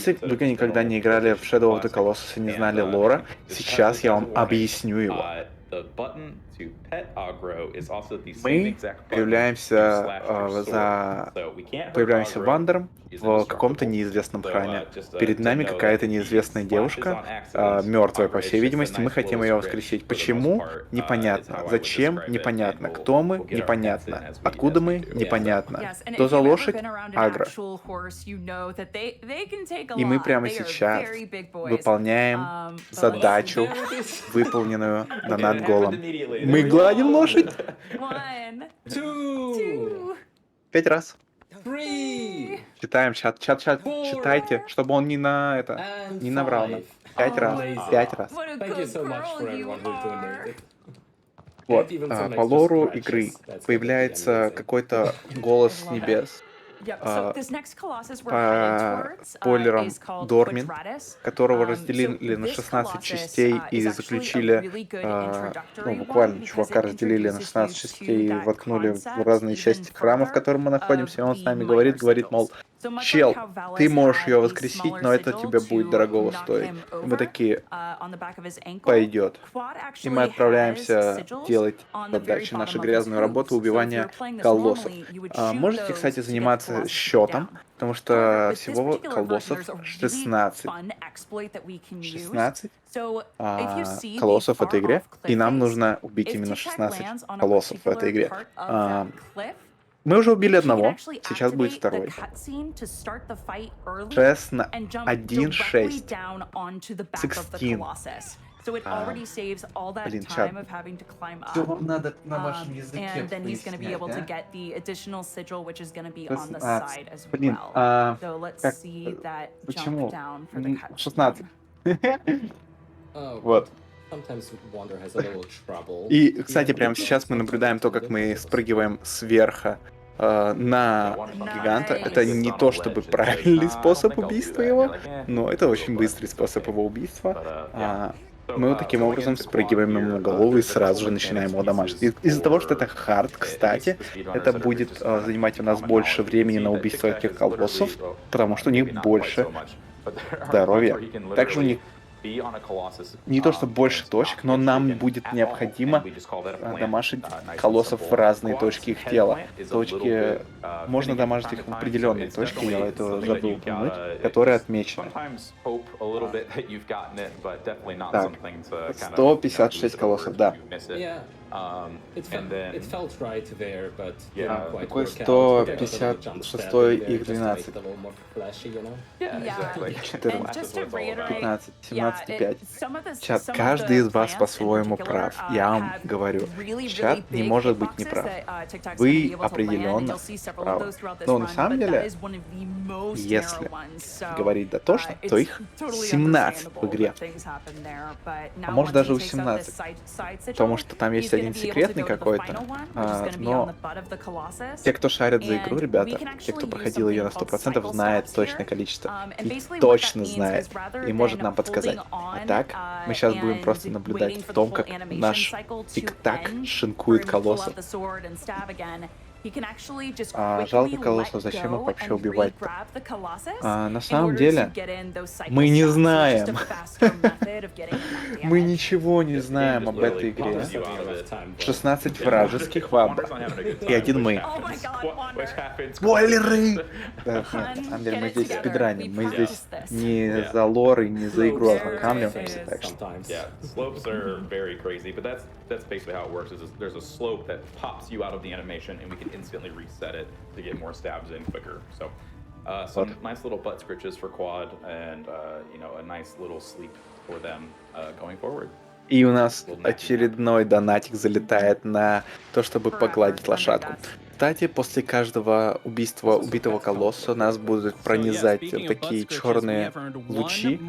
Если вы никогда не играли в Shadow of the Colossus и не знали лора, сейчас я вам объясню его. the button to pet aggro is also the same Мы exact button to появляемся slash your sword. за... So we can't hurt Появляемся aggro. вандером He's в каком-то indestructible. неизвестном So, храме. just, Перед to нами know that какая-то if he неизвестная splashes девушка, on accident, мертвая, по aggro, всей it's just a видимости. Мы nice хотим little ее script воскресить. for the Почему? most part, is Непонятно. how I would Зачем? describe it, Непонятно. and Кто мы? we'll get our pets in Непонятно. as Откуда we мы? do. Непонятно. Yes, and Что if за you've ever лошадь? been around an Агро. actual horse, you know that they can take a И мы lot. прямо They are сейчас very big boys. выполняем But let's задачу, do this. выполненную It над happened голом. immediately. Мы There we гладим go. лошадь 1, 2, 2, 5 раз. 3, Читаем чат, читайте, чтобы он не and не наврал нам. 5. 5 раз. Amazing. 5 раз. What a Thank you good so much girl for you everyone who are. donated. Вот, And even some по extra лору scratches. игры That's gonna be появляется amazing. какой-то голос с I love it. небес. Yep. So Uh, this next Colossus we're по headed towards спойлерам is called Дормин, Quadratus. которого So разделили на this 16 Colossus частей is и actually a заключили, really good ну, introductory буквально one because чувака it разделили на introduces 16 you частей и to that воткнули в concept разные even части храма, в further котором мы of находимся, и он с the нами minor говорит, мол, sigils. So much like чел, how Valis ты можешь had ее a воскресить, smaller но это sigil тебе будет to дорогого knock стоить. him И мы over такие, on the back of his ankle. пойдет. Quad И мы actually has отправляемся sigils делать on the very задачи, нашу bottom of his грязную работу hooves. So if you were убивания playing this колоссов. normally, you would shoot Можете, those кстати, to get the заниматься Colossus to go счетом, down. потому However, что with this всего particular version, колоссов there's a really 16. fun exploit that we can use. 16 So if you see the колоссов в far этой игре, off и cliff нам face, нужно убить if именно Tiktak 16 lands on a колоссов в этой particular игре. part of that cliff, Мы уже убили she can одного, actually сейчас будет activate the второй. cutscene to start the fight early 6 на and jump 1, directly 6. down onto the back of the 16. Colossus. So it already saves all that Блин, time чат. of having to climb Всё up. вам надо на вашем языке And then he's going to be пояснять, able to да? get the additional sigil, which is going to be on the 16. side as Блин, well. So let's как, see that jump почему? down for the cutscene. 16. Oh, Вот. sometimes Wonder has a little trouble. И, кстати, Here, прямо сейчас мы наблюдаем то, как мы спрыгиваем сверху на гиганта. Это не то чтобы правильный способ убийства его, но это очень быстрый способ его убийства. Мы вот таким образом спрыгиваем ему на голову и сразу же начинаем его дамажить. Из-за того, что это хард, кстати, это будет занимать у нас больше времени на убийство этих колоссов, потому что у них больше здоровья. Также у них не то что больше точек, но нам будет необходимо дамажить колоссов в разные точки их тела. Точки можно дамажить их в определенные точки, я это забыл упомянуть, которые отмечены. Так, 156 колоссов, да. Такой 156 их 12. 14, 15, 17 и 5. Чат, каждый из вас по-своему прав. Я вам говорю, чат не может быть неправ. Вы определенно правы. Но на самом деле, если говорить дотошно, то их 17 в игре. А может даже 18. Потому что там есть один секретный какой-то. Но те, кто шарят за игру, ребята, те, кто проходил ее на 100%, знает точное количество. И точно знает. И может нам подсказать. А так, мы сейчас будем просто наблюдать в том, как наш Тиктак шинкует колосса. Жалко колоссов, зачем их вообще убивать? На самом деле, мы не знаем. Мы ничего не знаем об этой игре. 16 вражеских ваб и один мы. Спойлеры! Да, нет, на самом деле мы здесь спидраним. Мы здесь не за лор и не за игру ознакомливаемся, так что... Slopes are very crazy, but that's basically how it works. Is there's a slope that pops you out of the animation, and we can instantly reset it to get more stabs in quicker. So, some nice little butt scritches for Quad, and a nice little sleep for them going forward. И у нас очередной донатик залетает на то, чтобы погладить лошадку. Кстати, после каждого убийства убитого колосса нас будут пронизать такие черные лучи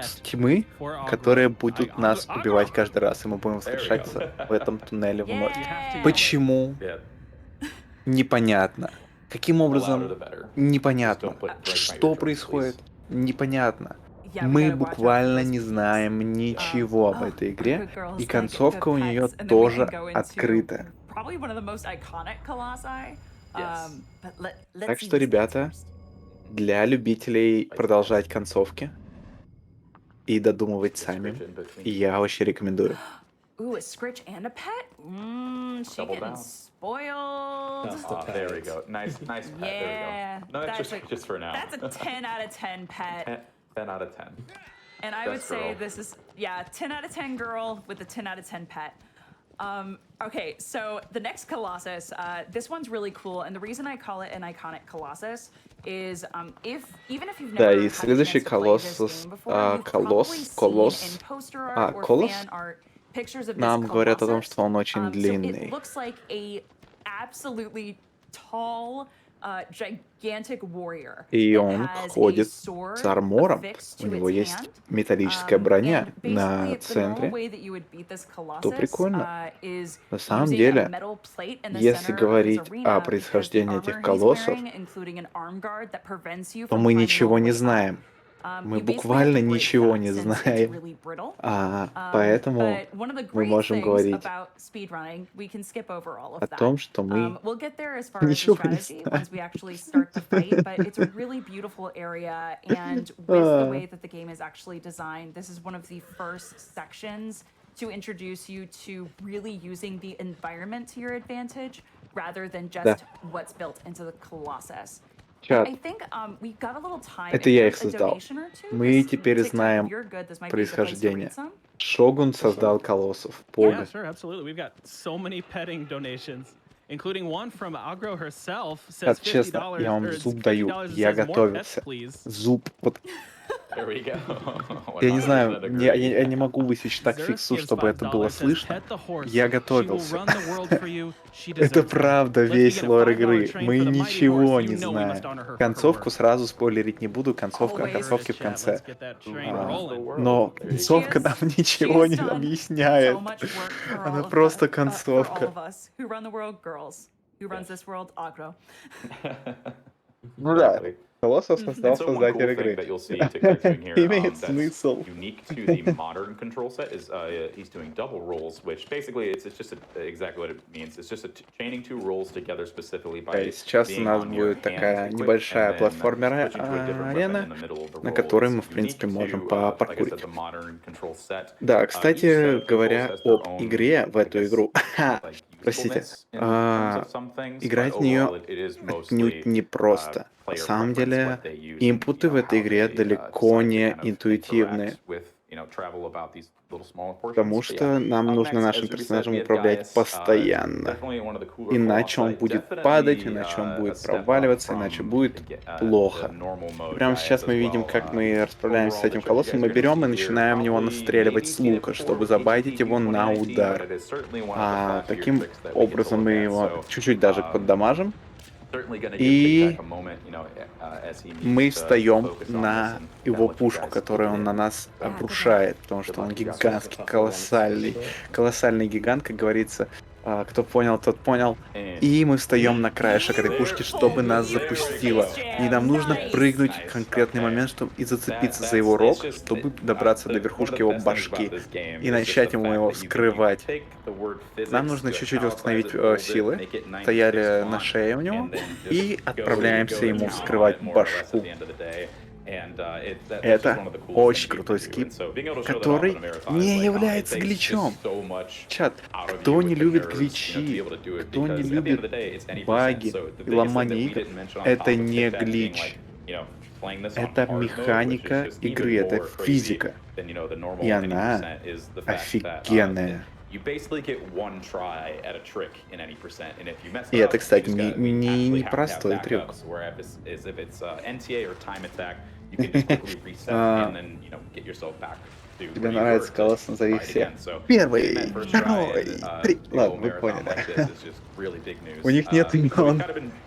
с тьмы, которые будут нас убивать каждый раз, и мы будем воскрешаться в этом туннеле вновь. Почему? Непонятно. Каким образом? Непонятно. Что происходит? Непонятно. Мы буквально не знаем ничего об этой игре, и концовка у нее тоже открыта. Так что, ребята, для любителей продолжать концовки и додумывать сами, я очень рекомендую. Ooh, a Scritch and a pet? She Double getting down. spoiled. Just the There we pet. go. Nice pet. Yeah, There we go. No, that's it's just for now. That's a 10 out of 10 pet. 10 out of 10. And I would Best say girl. this is, 10 out of 10 girl with a 10 out of 10 pet. Okay, so the next Colossus, this one's really cool, and the reason I call it an iconic Colossus is even if you've Да, never и had a следующий chance to play this Colossus, game before, you've probably seen Колосс, in poster art or Колосс, fan art pictures of this нам говорят о том, Colossus. что он очень So it длинный. looks like a absolutely tall, gigantic warrior. И that он has a ходит sword с армором. affixed У to него its есть hand. металлическая броня And basically, на the normal центре. way that you would beat this То Colossus прикольно. is На самом using a деле, metal plate in the если center of his говорить о arena, because the происхождении этих armor he's колоссов, wearing, including an arm guard that prevents you то from мы climbing all ничего the не way up. знаем. Мы You basically have буквально to break ничего that не since it's знаем. really brittle. Поэтому But one of the мы great можем things говорить about speedrunning, we can skip over all о of that. том, что мы We'll get there as far as the ничего не strategy знаем. once we actually start the fight, but it's a really beautiful area, and with the way that the game is actually designed, this is one of the first sections to introduce you to really using the environment to your advantage rather than Да. just what's built into the Colossus. Чат, I think we got a little time. это If я there's их a создал. donation or two, Мы this теперь TikTok, if знаем you're good, this might be the place to read происхождение. some. Шогун создал колоссов. Yeah, Пога. sure, absolutely. We've got so many petting donations, including one from Agro herself. Чат, Says честно, $50, я вам or зуб $50 даю. and Я says more pets, готовился. please. Зуб. Вот, There we go. я не знаю, 100% я agree. не могу высечь так Zerth фиксу, gives чтобы это было $5, says слышно. pet the horse. Я She will готовился. run the world for you. She Это deserves it. правда Let's begin весело at $5 игры. train Мы for the mighty ничего horse. не You know we must знаем. honor her for her Концовку work. сразу спойлерить не буду. Концовка Always. концовки в Chat, конце. let's get that train А, rolling. Но There you go. концовка нам ничего не done объясняет. so much work for Она all of просто us, for all концовка. of us who run the world, girls. Who runs this world, Agro. Ну да, Exactly. Колоссов And создал so one cool создатель thing игры. that you'll see Tiktak doing here Имеет that's смысл. unique to the modern control set is he's doing double rolls, which basically it's just exactly what it means. It's just chaining two rolls together specifically by Сейчас у being нас on your будет такая hands equipped небольшая and then платформерная switching to a different weapon арена, in the middle of the на roll. которой It's мы, в принципе, unique можем to, like I попаркурить. said, the modern control set. Да, Each кстати set говоря, has their об own, игре в I эту guess, игру. like Простите. usefulness in terms of some things, but Играть в overall нее it is отнюдь mostly не просто. На player самом preference, деле, what they use, and, инпуты в этой how игре they, далеко decide to не kind of интуитивные, interact with, travel about these little smaller portions. потому But yeah. что нам нужно Next, нашим as we said, персонажем we have управлять Gaius, постоянно. definitely one of the cooler Иначе он Colossi, будет definitely, падать, иначе он a будет step up проваливаться, иначе from будет the плохо. normal mode Прямо Gaius сейчас as мы видим, well. как мы расправляемся с Overall, этим the trick you колоссом. guys Мы are gonna берем и see here, начинаем в него probably настреливать с maybe лука, TF4 чтобы забайтить его на HGDQ2018, удар. but it is certainly one of the faster Таким tricks that we get to образом look мы at. его So, чуть-чуть даже поддамажим. certainly gonna give И Tiktak a moment, as he needs мы to встаем focus on на this and его let you пушку, guys которую take it он in. на нас Да, обрушает, потому Good что он luck, you guys. гигантский, колоссальный, колоссальный гигант, как говорится. Кто понял, тот понял. И мы встаем на краешек этой пушки, чтобы нас запустило. И нам нужно прыгнуть в конкретный момент, чтобы и зацепиться за его рог, чтобы добраться до верхушки его башки и начать ему его вскрывать. Нам нужно чуть-чуть восстановить силы, стояли на шее у него, и отправляемся ему вскрывать башку. Это очень крутой скип, который не является гличом. Чат, кто не любит гличи, кто не любит баги и ломание игр, это не глич. Это механика игры, это физика. И она офигенная. И это, кстати, не простой трюк. Тебе нравится Колосс, назови все. Первый, второй, третий. Ладно, вы поняли. У них нет имен.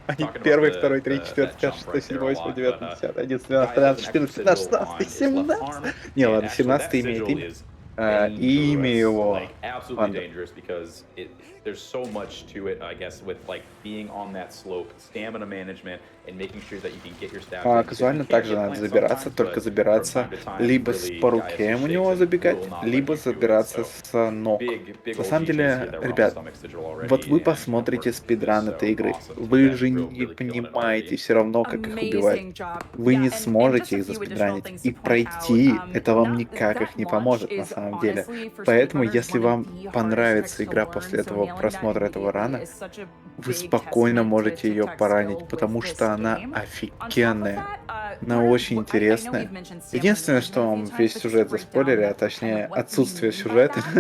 Они первый, второй, третий, четвертый, пятый, шестой, седьмой, восьмой, девятый, десятый, 11, 12, 13, 14, 15, 16, 17. Не, ладно, 17 имеет имя. И имя его Ванда. There's so much to it, I guess, with like being on that slope, stamina management, and making sure that you can get your stabs in, because you Казуально can также get надо plants забираться, sometimes, только but забираться from time to time, либо really, по guys who руке у shake него them забегать, will not let либо you do it. забираться So с ног. big На old самом GGs here деле, that were on the ребят, stomach sigil вот already, вы and посмотрите we're спидран just этой so игры, awesome to вы get же really не killing it понимаете already. все равно, как их убивать. Amazing job. Вы Yeah, не and just сможете a их few additional заспидранить. things И to point out. пройти это вам никак их That не launch поможет на is самом деле. honestly for Поэтому, speedrunners если one of вам the hardest понравится tricks to игра learn, после so этого nailing that просмотра этого immediately рана, is such a вы big спокойно testament to можете ее TikTok's поранить, skill потому with this что она game. On top of офигенная. that, Она part of очень I know интересная. we've mentioned stamina Единственное, management что a few вам times, весь but just to сюжет break down заспойлерили, а kind точнее of what we отсутствие mean by сюжета. that.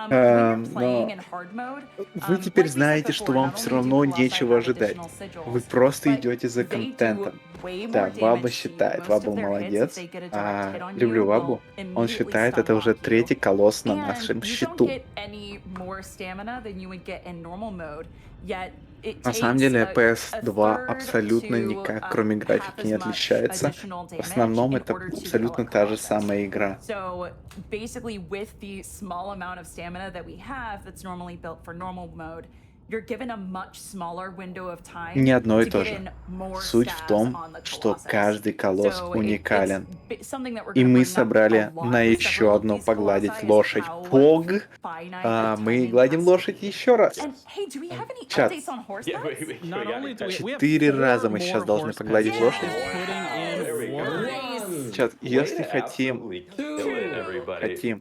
When you're playing Но in hard mode, вы теперь like we said знаете, что before, вам not все only do равно Colossi нечего have ожидать. additional Вы sigils, просто but идете за they do контентом. way Да, more Ваба damage to you. считает, Most Ваба of their hits, if молодец. they get a direct hit on Люблю you, will Вабу. Он immediately считает, stun это уже lock you. третий колосс на And нашем you don't счету. get any more stamina than you would get in normal mode, yet it На самом takes деле a PS2 third абсолютно to никак, кроме half графики, as не much отличается. additional В damage основном in это order to kill абсолютно a та же Colossus. самая игра. So basically, with the small amount of stamina that we have that's normally built for normal mode, you're given a much smaller window of time Не одно и to то get же. in more Суть в stabs том, on the что Colossus. каждый колосс So уникален. it's something that we're И going to мы bring up собрали a lot на with еще several of одно these погладить Colossi is лошадь how Пог. finite the Мы timing гладим has to лошадь be. еще раз. And hey, do we have any Чат. updates on horse Yeah, pets? Not only do we have 4 4 раза мы сейчас more должны horse погладить pets. лошадь. Putting in There we go. work. Nice. Чат, Way если to хотим absolutely kill it, everybody.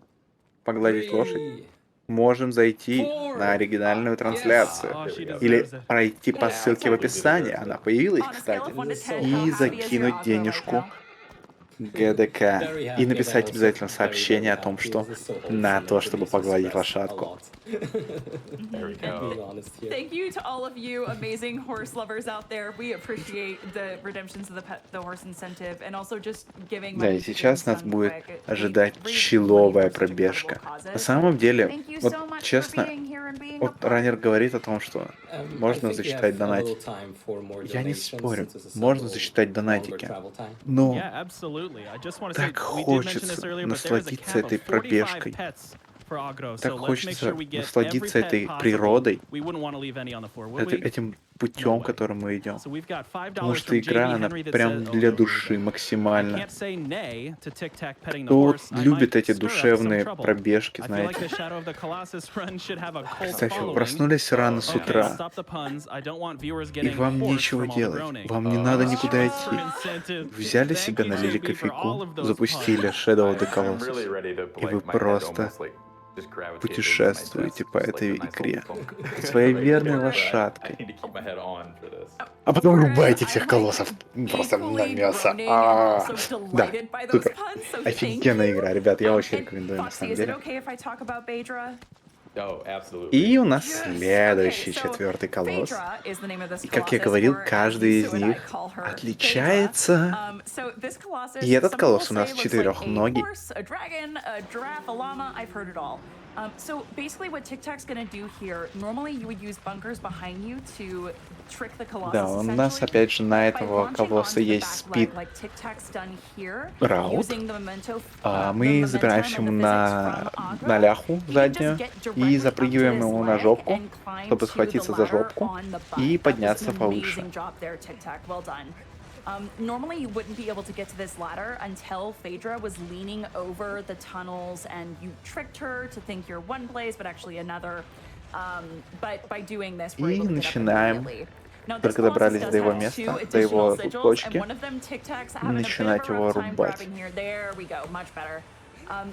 погладить лошадь, 3, можем зайти 4. на оригинальную трансляцию. Oh, she Или deserves it. пройти по ссылке в описании. Она появилась, On a scale кстати. of 1 to 10, И how happy is your закинуть Agro right денежку now? ГДК. Very И happy, написать and обязательно also сообщение very, о том, very что happy. This is so на wholesome то, and чтобы releases погладить stress a лошадку. lot. There we go. Being honest here. Thank you to all of you amazing horse lovers out there. We appreciate the redemptions of the horse incentive and also just giving Да, money и to сейчас things нас done будет quick. ожидать They raise человая money for such incredible пробежка. causes. На самом деле, Thank you вот so much for честно, being here and being a вот part. раннер говорит о том, что I можно think we засчитать have a донатик. little time for more Я не donations, спорю, since this is a можно little засчитать longer донатики. travel time. Но Yeah, absolutely. I just want to say так we did mention this хочется earlier, but there is a насладиться cap of этой 45 пробежкой. pets for Agro. Так So let's make хочется sure we get every насладиться pet этой possible. природой, We wouldn't want to leave any on the floor, would we? этим No путем, way. которым мы идем. So we've got $5 Потому что from игра, JD она Henry that прям says, для here we души go. I максимально. can't say nay to Tiktak petting the Кто horse. I любит might эти stir up some душевные trouble. пробежки, I feel like знаете. the Shadow of the Colossus run should have a cult Кстати, вы following. проснулись рано с Okay, утра, stop the puns. I don't want viewers и getting вам hoarse нечего from all the делать, groaning. вам не надо никуда For идти. incentive. Взяли Thank себе, you, налили JB, for all кофейку, of those запустили puns. Shadow of the I'm really Colossus, ready to и вы like my head просто almost like just gravitated into my путешествуете chest, по just like этой a nice игре little thump. своей Right верной there, but I лошадкой. need to keep my head on for this. А потом рубайте I'm, всех like, колоссов просто на equally мясо. groaning and also Да, delighted by those супер. puns, so thank Офигенная you. игра, ребят, я очень And рекомендую на Foxy, самом is it деле. okay if I talk about Phaedra? Oh, absolutely. И у нас Yes. следующий, Okay, so четвертый колосс. Phaedra is the name of this И, как я Colossus, говорил, or as каждый из Yisu and I них call her, отличается. Phaedra. So this Colossus, И этот some колосс у people нас say looks like четырехногий. a horse, a dragon, a giraffe, a llama. I've heard it all. So basically what TikTak's gonna do here, normally you would use bunkers behind you to trick the Colossus. Да, у нас опять же на этого колосса есть спид раут. Мы забираемся ему на ляху заднюю и запрыгиваем ему на жопку, чтобы схватиться за жопку и подняться повыше. Normally you wouldn't be able to get to this ladder until Phaedra was leaning over the tunnels and you tricked her to think you're one place but actually another. But by doing this, we're И able to get up начинаем, immediately. Now, this только Colossus добрались does до его have места, two до его additional sigils, точки, and one of them Tiktak's having a bit of a начинать его rough time рубать. grabbing here. There we go, much better.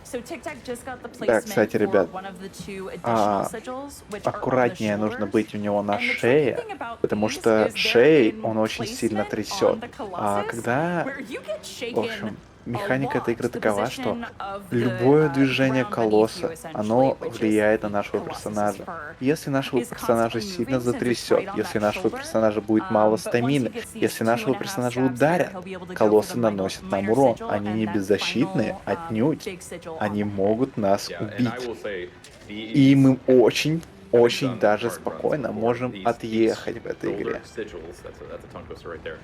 So Tiktak just got the Да, placement кстати, for ребят, one of the two additional sigils, which are on the аккуратнее нужно shoulders. быть у него на And the tricky шее, thing about потому these что is they're шеей in он очень сильно placement трясет. on the Colossus, Когда, where you get в общем, shaken механика этой игры a lot. The такова, что position of the, любое движение ground beneath колосса, you, essentially, оно which is влияет на the нашего Colossus's персонажа. fur, Если нашего is персонажа constantly сильно moving since it's затрясет, right on если that нашего shoulder. персонажа будет мало But once he стамины, gets these если 2.5 нашего персонажа stabs here, ударят, he'll be able to go for колоссы the наносят нам minor урон. sigil Они and не that беззащитные, final, отнюдь. big sigil on Они the head. могут нас Yeah, and I убить. will say И these мы очень done даже hard runs спокойно before. можем These отъехать в этой shoulder игре. sigils, that's a tongue twister right there,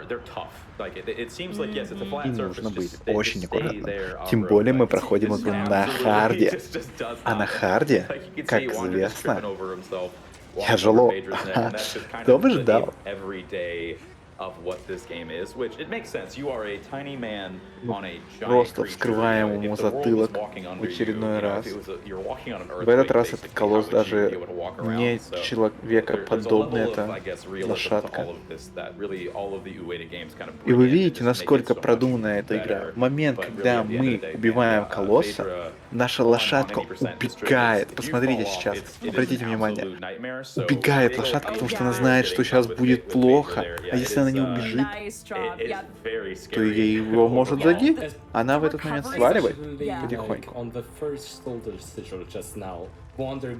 they're tough. Like it seems like yes, it's a flat И surface. нужно быть Just stay очень аккуратным. there, Тем off-road, более мы but проходим just игру на absolutely харде. just does А на not. харде, Like you can как see Wander just известно, tripping over himself, walking over тяжело. Phaedra's neck, and that's just kind Кто of бы the ждал. everyday of what this game is, which it makes sense. You are a tiny man on a giant Просто creature. вскрываем ему If the world was затылок walking в under you, очередной you know, раз. if it was you're walking on an В этот earthquake, раз этот basically, how колосс would you be даже able to walk не around? So there's a человекоподобный, level of, это I guess, realism to лошадка. all of this that really all of the Ueda games kind of И bring вы in and видите, just make it насколько so much продуманная эта игра. better. В момент, But когда really, at the end of the мы day, man, убиваем yeah, колосса, Phaedra наша on лошадка any percent. This trick is, убегает. if you Посмотрите fall off, сейчас, it is обратите an внимание. absolute nightmare. So Убегает big old лошадка, потому что она yeah. знает, что сейчас будет плохо. А если она не убежит, Nice job. It's Yeah. very то scary его может overall. задеть. Она в этот момент recovery- сваливает Yeah. потихоньку. On the first shoulder sigil just now, Wander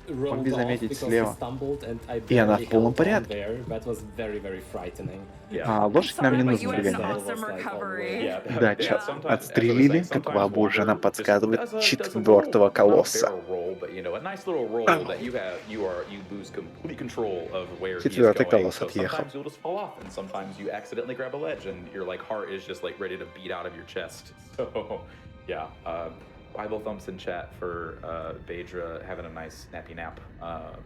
rolled Могли off заметить because he слева. stumbled, and I И она barely в полном held on порядке. there. That was very, very frightening. Yeah. А лошадь нам не Sorry, but нужно you had an догонять. awesome recovery. Yeah, Да, yeah, чат. sometimes- Отстрелили, as I was saying, как sometimes бабу уже Wander нам just подсказывает does a четвертого roll, not a колосса. barrel roll, but, you know, a nice little roll that you lose complete control of where he is Четвертый going. колосс So отъехал. sometimes you'll just fall off, and sometimes you accidentally grab a ledge, and your like heart is just like ready to beat out of your chest. So, yeah. Bible thumps in chat for Phaedra having a nice nappy nap.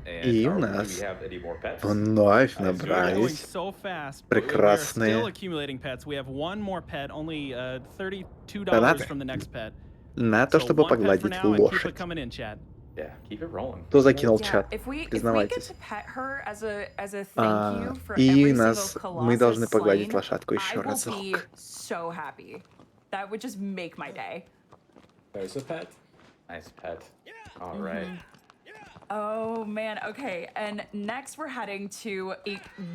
And И у do нас we have any more pets? вновь Going набрались so fast. прекрасные We're still accumulating pets. We have one more pet, only $32 донаты from the next pet. на то, So чтобы one pet for погладить now and keep it лошадь. coming in, chat. Yeah, keep it rolling. Кто закинул Yeah, чат? if we get Признавайтесь. to pet her as a thank А, you for и every нас, single мы должны Colossus погладить slain, лошадку I еще will be разок. so happy. That would just make my day. There's a pet. Nice pet. All right. Oh man, okay. And next we're heading to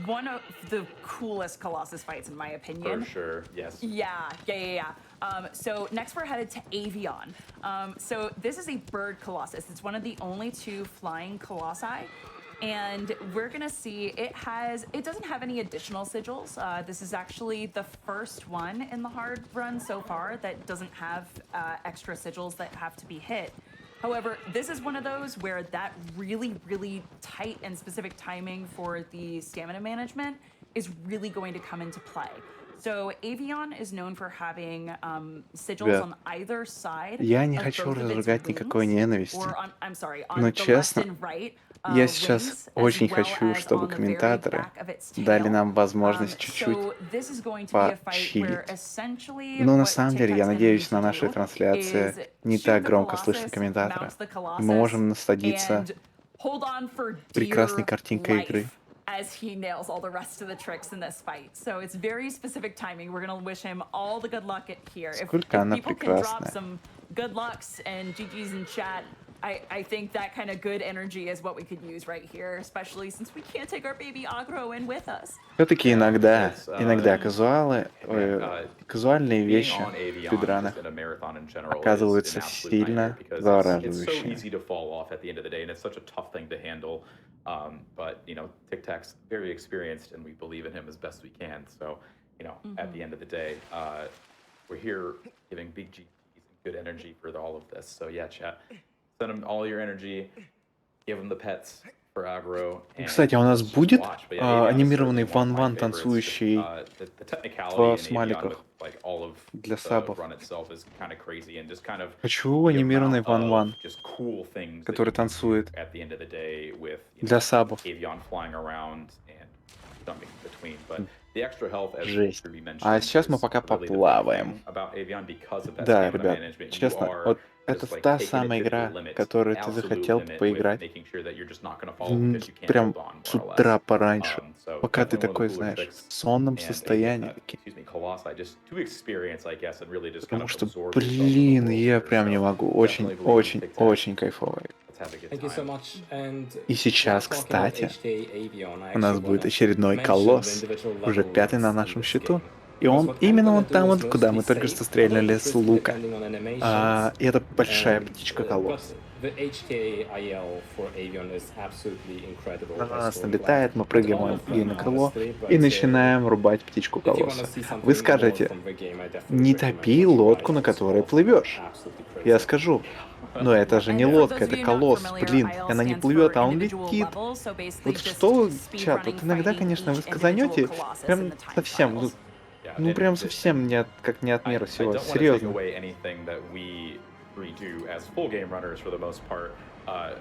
one of the coolest Colossus fights in my opinion. For sure, yes. Yeah. So next we're headed to Avion. So this is a bird colossus. It's one of the only two flying colossi. And we're gonna see it doesn't have any additional sigils. This is actually the first one in the hard run so far that doesn't have extra sigils that have to be hit. However, this is one of those where that really, really tight and specific timing for the stamina management is really going to come into play. So Avion is known for having sigils on either side. Я не of хочу both of its разжигать никакой wings, ненависти. or I'm sorry, on Но the left честно, and right, я сейчас wings, as очень well хочу, as чтобы on the very комментаторы back of its дали tail. нам возможность чуть-чуть So this is going to be a fight where почилить. essentially Но на what самом деле я TikTak's gonna надеюсь need на to нашей do трансляции is не shoot так the громко слышно Colossus, комментатора. mount the И мы можем Colossus, насладиться and hold on for прекрасной dear картинкой игры. life as he nails all the rest of the tricks in this fight. So it's very specific timing. We're gonna wish him all the good luck here. If Сколько она people can drop прекрасная. some good lucks and GGs in chat, I think that kind of good energy is what we could use right here, especially since we can't take our baby Agro in with us. Все-таки иногда Man, казуальные being вещи on в Avion спидранах just in a marathon in general оказываются is an absolute сильно nightmare because it's so завораживающими. easy to fall off at the end of the day, and it's such a tough thing to handle. But you know, Tiktak's very experienced, and we believe in him as best we can. So, you know, at the end of the day, we're here giving big G's and good energy for all of this. So yeah, chat, send him all your energy, give him the pets for aggro. And Кстати, а у нас just будет watch. But yeah, Avion is анимированный certainly one of my ван-ван, favorites. танцующий The technicality в in Avion смайликах with like all of для the сабов. run itself is kind of crazy and just kind of Хочу the анимированный amount of ван-ван, just cool things that который you can do танцует at the end of the day with для сабов. Avion flying around and jumping in between. But the extra health, as Жесть. Ruby mentioned, А сейчас мы is пока really the big поплаваем. thing about Avion because of that Да, stamina ребят, management. You честно, are вот это just, like, та taking it самая to the игра, limit, которую ты absolute захотел limit with поиграть making sure that you're just not gonna fall because you can't прям hold on, с more or less. утра пораньше, So пока ты definitely one of the такой, cooler знаешь, tricks. в сонном And состоянии. excuse me, Colossi, just to experience, I guess, and really just kind Потому of что, absorb yourself in the блин, world я here. прям не So могу. definitely Очень, believe in очень, TikTok. очень кайфовая. Let's have a good Thank you so time. much. And И сейчас, while talking about кстати, HTA Avion, I у нас actually будет wanna очередной mention колосс, the individual уже level 5-й на runs in нашем this счету. game. И он, Because what I'm именно gonna он do там, is вот куда mostly мы только safe, что a стреляли little с bit risky лука. depending on animations. И это большая And, птичка but колосс. the HTA IL for Avion is absolutely incredible. Она на by нас storyline. налетает, мы With прыгаем all of ей them, на крыло honestly, but, и начинаем рубать птичку if you wanna колосса. see something Вы more скажете, from the game, I definitely не recommend топи watching лодку, на Ryan's которой Wolf. плывешь. Absolutely Я crazy. скажу, но это же не And for лодка, those of это you not колосс, familiar, блин, IL она не stands плывет, for а он individual летит. levels, so basically Вот just что, speedrunning, чат, вот иногда, fighting конечно, вы each сказанете, individual Colossus in прям the time совсем, trials. Yeah, ну and прям this- совсем не как не от I мира всего, don't want to take серьезно. away anything that we do as full game runners for the most part.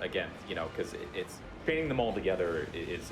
Again, you know, because it's training them all together is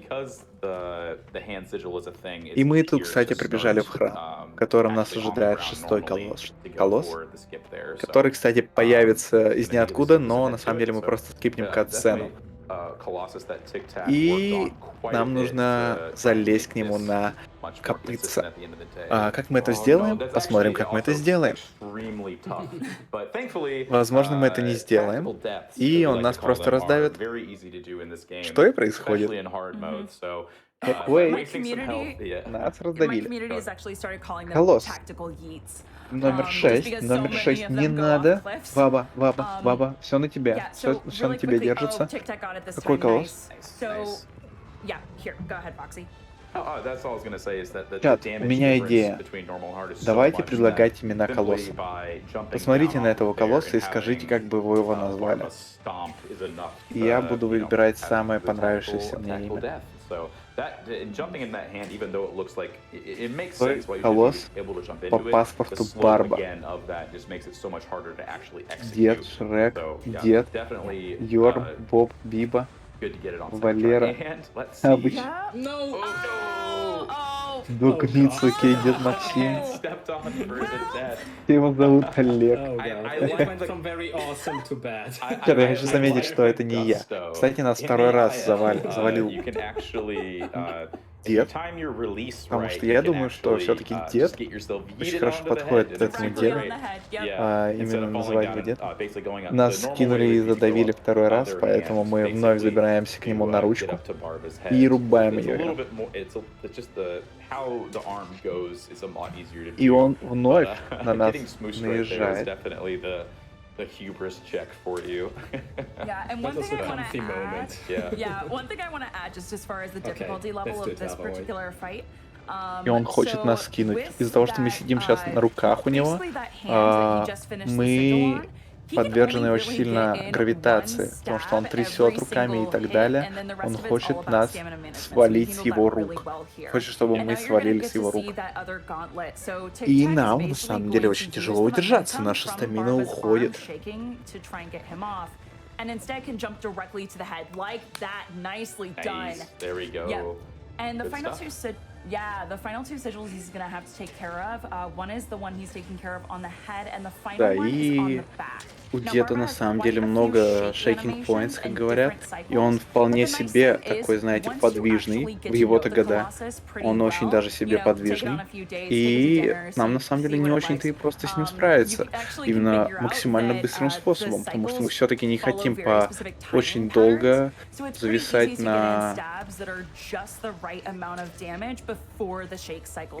because the hand sigil is a thing, И it's мы тут, easier кстати, to прибежали в start, храм. котором нас ожидает шестой колосс, который, кстати, появится из ниоткуда, но на самом деле мы просто скипнем кат-сцену. И нам нужно залезть к нему на копытца. Как мы это сделаем? Посмотрим, как мы это сделаем. Возможно, мы это не сделаем, и он нас просто раздавит. Что и происходит. Нас раздавили. Колосс. Номер 6. Номер 6. Не надо. Ваба. Все на тебя. Все на тебе держится. Какой колосс? Чат, у меня идея. Давайте предлагать имена колосса. Посмотрите на этого колосса и скажите, как бы вы его назвали. И я буду выбирать самое понравившееся мне имя. Колосс по паспорту Барба. Дед, Шрек, Дед, Йорм, Боб, Биба, Валера. Обычно. Докница, окей, Дед Максим. Его зовут Олег. Вчера я хочу заметить, что это не я. Кстати, нас второй раз завалил Дед, потому что я думаю, что все-таки Дед очень хорошо подходит к этому деду. Именно называть его Дед. Нас скинули и задавили второй раз, поэтому мы вновь забираемся к нему на ручку и рубаем ее. И он вновь на нас наезжает. The hubris check for you. Yeah, and one thing I want to add. One thing I want to add, just as far as the difficulty level of this particular fight. И он хочет нас скинуть. Из-за того, что мы сидим сейчас на руках у него, мы подвержены очень сильно гравитации, потому что он трясет руками и так далее. Он хочет нас свалить с его рук. Хочет, чтобы мы свалились с его рук. И нам, на самом деле, очень тяжело удержаться. Наша стамина уходит. And instead can jump directly to the head like that. Nicely done. There we go. Yep. And the final two sigils he's gonna have to take care of. One is the one he's taking care of on the head, and the final one is on the back. У деда на самом деле много shaking points, как говорят, и он вполне себе такой, знаете, подвижный в его-то года. Он очень даже себе подвижный, и нам на самом деле не очень-то и просто с ним справиться, именно максимально быстрым способом, потому что мы все-таки не хотим по очень долго зависать на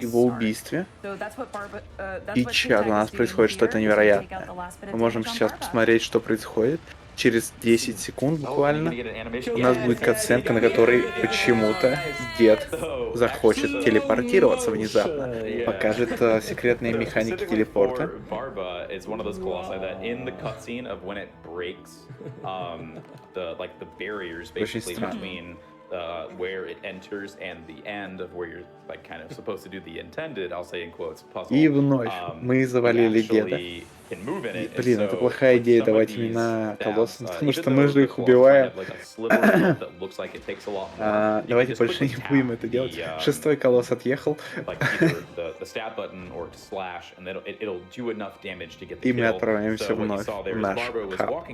его убийстве. И чат, у нас происходит что-то невероятное. Мы можем сейчас посмотреть, что происходит. Через 10 секунд буквально у нас будет катсценка, на которой почему-то дед захочет телепортироваться внезапно. Покажет секретные механики телепорта. Очень странно. Where it enters and the end of where you're like kind of supposed to do the intended, I'll say in quotes, puzzle. И вновь мы завалили деда. Блин, это плохая идея давать имена колоссам, потому что мы же их убиваем. Давайте больше не будем это делать. Шестой колосс отъехал. И мы отправляемся вновь в наш хаб.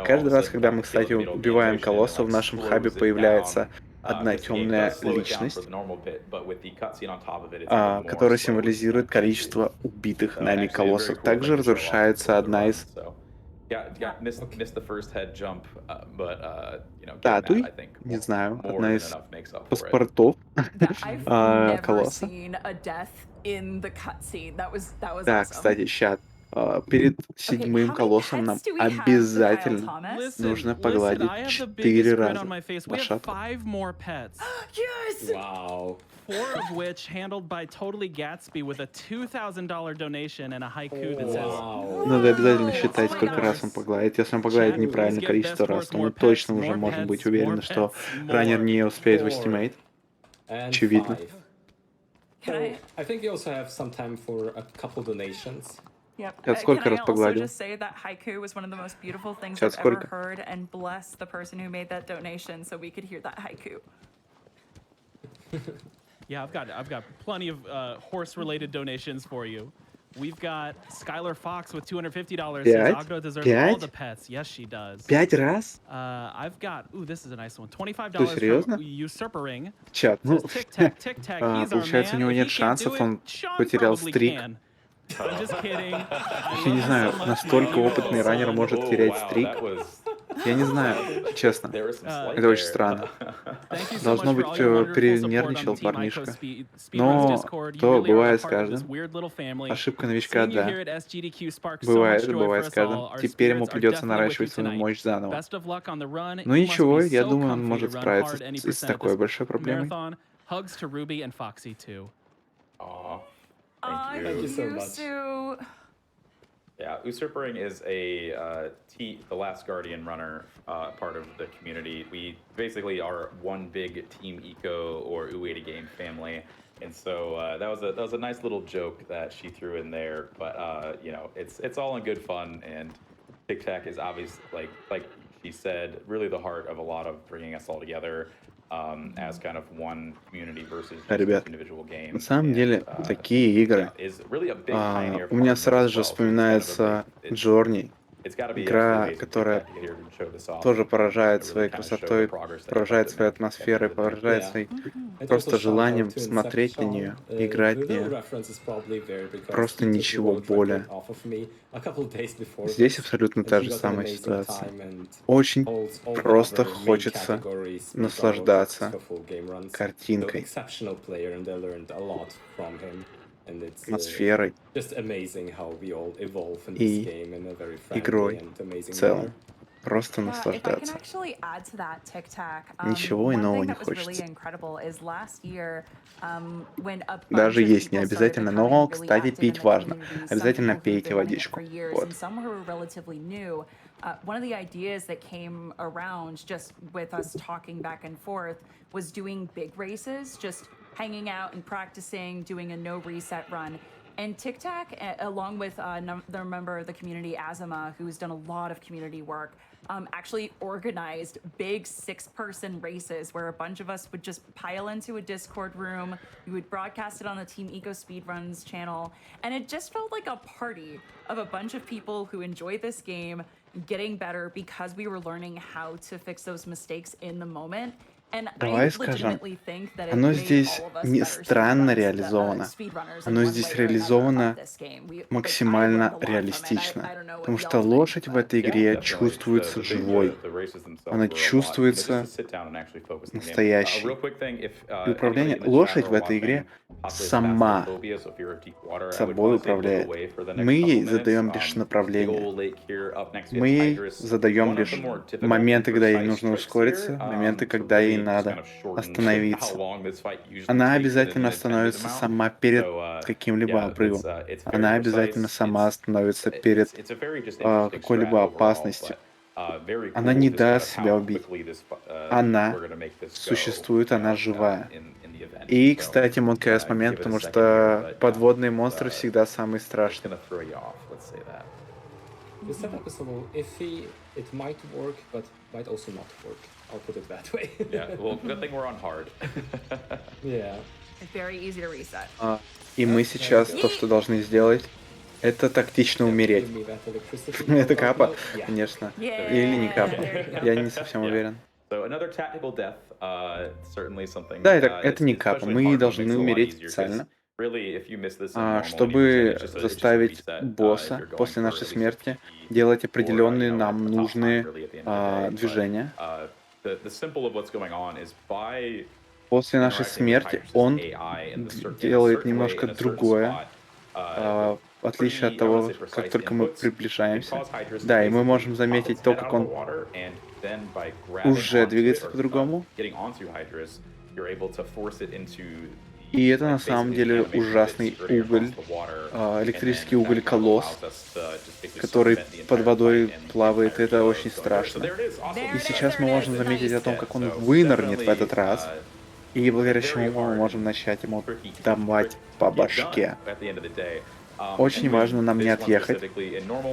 Каждый раз, когда мы, кстати, убиваем колосса, в нашем хабе появляется одна темная личность, которая символизирует количество убитых нами колоссов. Также разрушается одна из статуй, не знаю, одна из паспортов колосса. Да, кстати, сейчас. Перед седьмым колоссом нам обязательно нужно погладить 4 раза лошадку. Вау. 4 of which handled by Totally Gatsby with a $2,000 donation and a haiku that says... Надо обязательно считать, сколько раз он погладит. Если он погладит неправильное количество раз, то мы точно уже можем быть уверены, что раннер не успеет в estimate. Очевидно. I think you also have some time for a couple donations. Сейчас сколько раз погладил? Сейчас сколько? And bless the person who made that donation so we could hear that haiku. Yeah, I've got plenty of horse-related donations for you. We've got Skylar Fox with $250. Says Пять? Agro deserves all Пять? the pets. Yes, she does. 5 раз? I've got, ooh, this is a nice one. Что, $25 from серьезно? Usurpering. Чат, ну, Says Tiktak, he's our получается, у man. него If нет he can't шансов, do it, он Sean потерял probably стрик. can. I'm just kidding. I Я love не you знаю, so much, настолько man. опытный раннер может Oh, терять wow, стрик. that was. Я не знаю, честно. There was some slight Это очень there. странно. Thank you so Должно much for быть, all your wonderful support on the перенервничал Team Ico парнишка. Speedruns Но Discord. You то really are a бывает с part of this каждым. weird little family. Ошибка новичка, Seeing you да. here at SGDQ sparks so much joy for Бывает с us каждым. all. Our Теперь ему spirits are придется definitely with you наращивать свою tonight. мощь заново. Best of luck on the run. Ну You must ничего, be я so думаю, он comfy to может run справиться hard any с percent at такой this большой проблемой. marathon. Hugs to Ruby and Foxy too. Aw, thank you. Thank you so much. Yusu. Yeah, Usurpering is the last Guardian runner part of the community. We basically are one big Team Eco or U80 game family, and so that was a nice little joke that she threw in there. But you know, it's all in good fun, and Tiktak is obviously like she said, really the heart of a lot of bringing us all together. As kind of one community versus just Ребят, individual games. на самом And, деле, такие игры, is really a big pioneer у меня for сразу as же well. So it's kind of a вспоминается big- Journey, It's gotta be игра, absolutely amazing которая to get here and show this off тоже and поражает really своей kind of show красотой, the progress that поражает you've своей made at the end атмосферой, of the day. поражает Yeah. своей And просто also shout желанием out to смотреть на Inception. нее, играть The в little нее. reference is probably there because Просто he took the ничего world более. record off of me a couple of days before Здесь this, абсолютно and та he же got an самая amazing ситуация. time and Очень holds all the просто other main хочется categories speedrun world records наслаждаться for full game runs. So картинкой, exceptional player, and I learned a lot from him. And it's атмосферой just amazing how we all evolve in this и game in a very friendly игрой and в amazing целом. manner. Просто Yeah, if I can наслаждаться. actually add to that, Tiktak, Ничего one иного thing не that was really хочется. incredible is last year, when a bunch Даже of есть не people started обязательно, becoming но, really кстати, active in пить the важно. community, some Обязательно people who've пейте been running it водичку. for years, Вот. and some who are relatively new. One of the ideas that came around just with us talking back and forth was doing big races, just hanging out and practicing, doing a no reset run. And Tiktak, along with the member of the community, Azima, who's done a lot of community work, actually organized big 6-person races where a bunch of us would just pile into a Discord room. We would broadcast it on the Team Eco Speedruns channel. And it just felt like a party of a bunch of people who enjoy this game, getting better because we were learning how to fix those mistakes in the moment. And Давай I скажем, legitimately think that it оно made здесь all of us не better странно speedrunners реализовано. in Оно one здесь way or another реализовано of this game. Like, I learned максимально a lot from it. I реалистично. don't know what Потому y'all что think, лошадь в but- этой Yeah, игре definitely. чувствуется живой. The races themselves Она were a lot. чувствуется Just to sit down and actually focus on the game. настоящей. Real quick thing, if, И управление anybody in the chat лошадь or в этой watching игре possibly сама has phasmophobia, so if you're of deep water, I would собой probably say look управляет. away for the next Мы couple ей minutes. задаем лишь Big old направление. lake here up next to Мы ей Hydrus. задаем One of лишь the more difficult моменты, and когда ей precise нужно tricks ускориться, here, моменты, to когда ей really just надо kind of shorten остановиться. how long this fight usually Она takes обязательно in an intended остановится amount. сама перед So, каким-либо yeah, обрывом. it's very Она обязательно precise. сама It's- остановится перед it's a very just interesting какой-либо strat overall, опасностью. but, very Она cool не just kind даст of себя how убить. quickly this, Она we're gonna make this go, существует, она живая. in the event. И, So, кстати, Монкэс give момент, it a потому second что here, but, подводные it's, монстры всегда самые it's страшные. gonna throw you off, let's say that. The setup is a little iffy. It might work, but might also not work. I'll put it that way. Yeah, well, good thing we're on hard. Yeah. It's very easy to reset. И мы сейчас то, что должны сделать, это тактично умереть. Give me that electricity. Это Oh, капа, no. Yeah. конечно. Yeah, Или не капа. there you go. Я не совсем Yeah. уверен. So another tactical death, certainly something. Да, это it's не капа. especially Мы hard when должны it's a lot умереть easier, 'cause специально, really, if you miss this in normal, чтобы it's just a заставить reset, босса if you're going после for нашей at least смерти 50 делать or, определенные you know, нам a top time нужные really at the end of the day. движения. But, the simple of what's going on is by После нашей interacting with смерти Hydrus's он AI in a делает certain way, немножко in a certain другое, spot, в отличие от pretty, I того, wanna say, как precise только мы inputs. It приближаемся. causes Hydrus to Да, и мы basically можем pop заметить its то, head как out of он the water, and then by grabbing уже onto двигается it, or, по-другому. getting onto Hydrus, you're able to force it into the, И это на like, самом basically деле the animation of it ужасный skirting уголь, across the water, and электрический then уголь that kind of Colossus, allows us to just basically который circumvent the под entire водой fight and the плавает, entire это ego очень is going there. So страшно. there it is, awesome. There И it сейчас is, мы there it можем is. заметить о том, Nice. как он So вынырнет в этот definitely, раз, и благодаря very чему мы hard можем and начать ему tricky давать trick по to get башке. done at the end of the day. Очень важно нам не отъехать,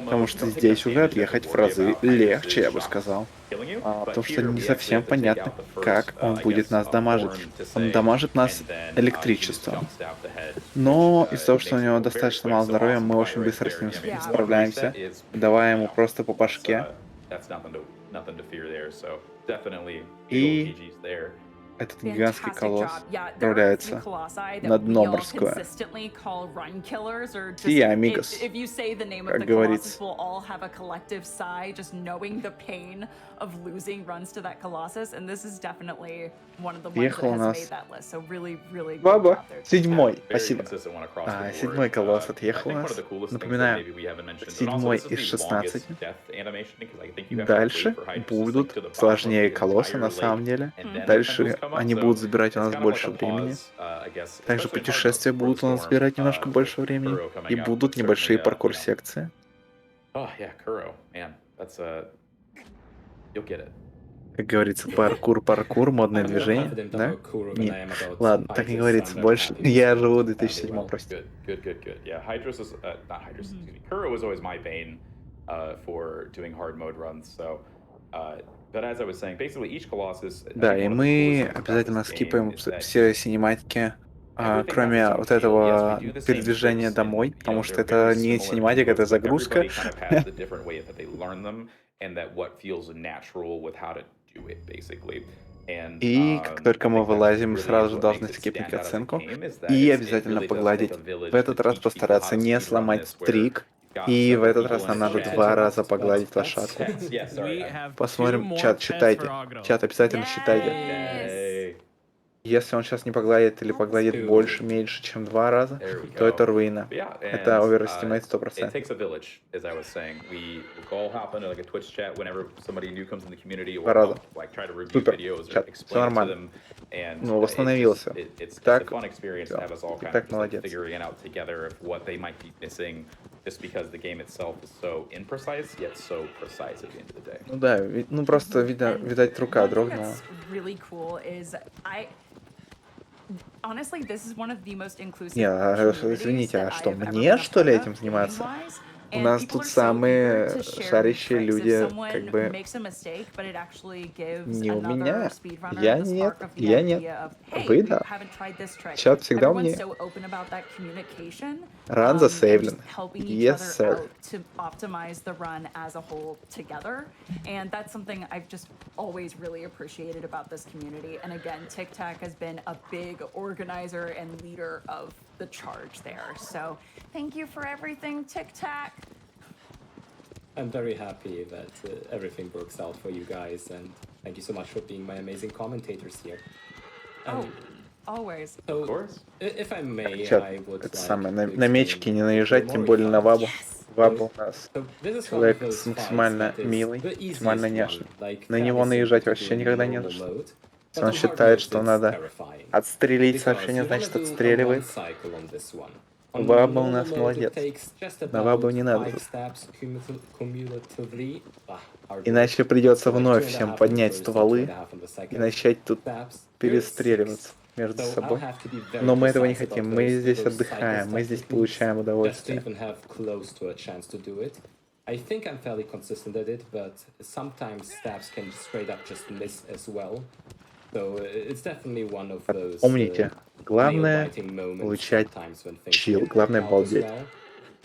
потому что здесь уже отъехать в разы легче, я бы сказал. Потому что не совсем понятно, как он будет нас дамажить. Он дамажит нас электричеством. Но из-за того, что у него достаточно мало здоровья, мы очень быстро с ним справляемся, давая ему просто по башке. И этот гигантский Fantastic колосс job. Yeah, there are a few отправляется colossi на that we дно all морское. consistently call run killers, or just Sí, amigos, if you say the name of как the colossus, говорится. we'll all have a collective sigh just knowing the pain of losing runs to that colossus. And this is definitely one of the ones that Ехал у has made нас that list. So really, really good Баба, job there. седьмой, Very спасибо. consistent one across the board. Седьмой колосс I отъехал у think one of нас. the coolest things that Напоминаю, maybe we haven't mentioned, and also седьмой this is из the 16. longest death animation because I think you have to wait Дальше for Hydra to sink будут to the bottom of сложнее the колоссы на entire lake, самом деле. and then the tentacles Дальше come up. они So будут забирать у it's нас kind of like больше a времени. pause, I guess, Также especially in hard mode путешествия for the будут у нас storm, забирать немножко with больше времени. Kuro coming И out, будут but небольшие certainly, паркур-секции. oh yeah, Kuro, man, that's you'll get it. Как говорится, паркур, модное I'm more движение, confident да? about Kuro than Нет. I am about Ладно, так не Hydra, so говорится I'm very больше. happy with Я that живу в fairly 2007, well. простите. Good. Yeah, Hydros is not Hydros. Excuse me. Kuro was always my bane for doing hard mode runs. So, but as I was saying, basically each Colossus. I Да, think и one of the мы coolest things about обязательно this game скипаем is that все синематики, everything has кроме its own вот feel. Yes, we этого do the same передвижения tricks, and домой, you потому know что they're very это не similar in синематика, это moves, but загрузка. everybody kind of has the different way that they learn them, and that what feels natural with how to do it, basically. And И как I только мы think that вылазим, мы really is сразу же what должны makes it скипнуть stand out as a оценку game, is that и it обязательно really does take погладить. a В village to этот раз teach people how постараться to не speedrun сломать this, where стрик, you've got и в several этот people раз in нам a надо chat. 2 раза But погладить that's лошадку. Yeah, sorry. We have two Посмотрим, more чат, pets for читайте. Agro. Чат, обязательно считайте. Yes. Okay. Если он сейчас не погладит или погладит Two. больше, меньше, чем 2 раза, There we то go. это руина. But yeah, Это and overestimate it 100%. takes a village, as I was saying. We all hop into like a Twitch chat whenever somebody new comes in the community, or 2 раза. like try to review Супер. videos or Чат, все explain it to нормально. them. And Ну, it восстановился. it's a Так, fun experience to всё. have us all kind Так, of just like молодец. figuring out together of what they might be missing, just because the game itself is so imprecise yet so precise at the end of the day. Ну да, ну просто And видать, рука one thing дрогнула. that's really cool is honestly, this is one of the most inclusive Не, communities извините, that а что, I've ever мне been a что ли part этим of, заниматься? gaming-wise. У And нас people тут are so eager самые to share new шарящие tricks. If люди, someone как бы, makes a mistake, but it actually gives не у another меня. speedrunner Я the нет, spark of the я нет. idea of, hey, Вы you да. haven't tried this trick. Чат всегда Everyone's мне. so open about that communication. Run And just засейвлен. helping each Yes, other sir. out to optimize the run as a whole together. And that's something I've just always really appreciated about this community. And again, Tiktak has been a big organizer and leader of the charge there. So thank you for everything, Tiktak. I'm very happy that everything works out for you guys, and thank you so much for being my amazing commentators here. Oh, always. So, Of course. if I may, Чат, I would это like самое, to на мечики explain не the наезжать, тем Kuromori более на fight. Вабу. Yes. Ваба у нас So this is one of человек those с fights максимально that is милый, the максимально easiest няшный. one, like На него fairly simple наезжать to do вообще in никогда не normal за что. mode, Если but он on hard считает, mode что it's надо terrifying. отстрелиться, Because вообще не you wanna значит do a one отстреливает. cycle on this one. On Ваба у normal нас mode it молодец. takes just На about Вабу не надо. 5 steps cumulatively. Hard word. Иначе придется So like вновь 2.5 всем on the поднять first and стволы 2.5 on the и second. начать тут Steps, you're at перестреливаться 6. между So I'll собой. have to be very Но мы этого не precise about хотим. Мы здесь those отдыхаем, мы cycle здесь techniques, получаем just to удовольствие. even have close to a chance to do it. I think I'm fairly consistent at it, but sometimes steps can straight up just miss as well. So it's definitely one of those Помните, главное nail-biting moments получать sometimes when things чил, don't главное work out as балдеть. well.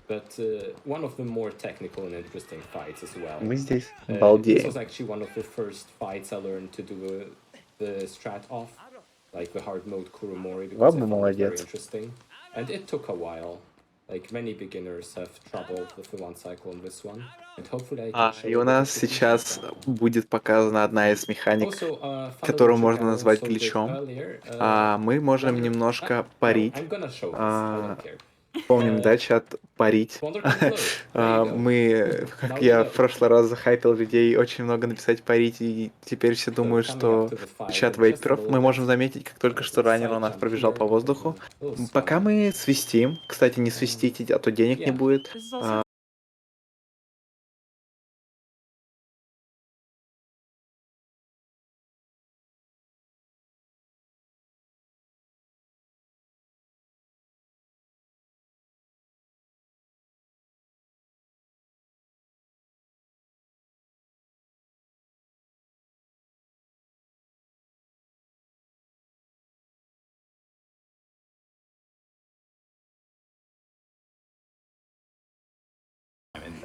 But one of the more technical and interesting fights as well. Мы здесь This балдеем. was actually one of the first fights I learned to do the strat off, like the hard mode Kuromori, because I Ладно, found it very молодец. interesting. And it took a while. Like many beginners have trouble with the one cycle on this one. And hopefully I can show И you у the нас technique сейчас of that. будет показана одна из механик, Also, fun которую which можно I назвать also did гличом. earlier, Мы можем Wonder... немножко no, парить. I'm gonna show this. I don't care. Помним, да, чат парить. Wonder can float. There you go. Мы, как Now я you в know. прошлый раз захайпил людей, очень много написать парить, и теперь все думают, coming что up to the fight чат in just a вейперов. little Мы bit. можем заметить, как только что раннер у нас Side jump пробежал here, по воздуху. little Пока swing. мы свистим, кстати, не свистите, а то денег не Yeah. будет. This is also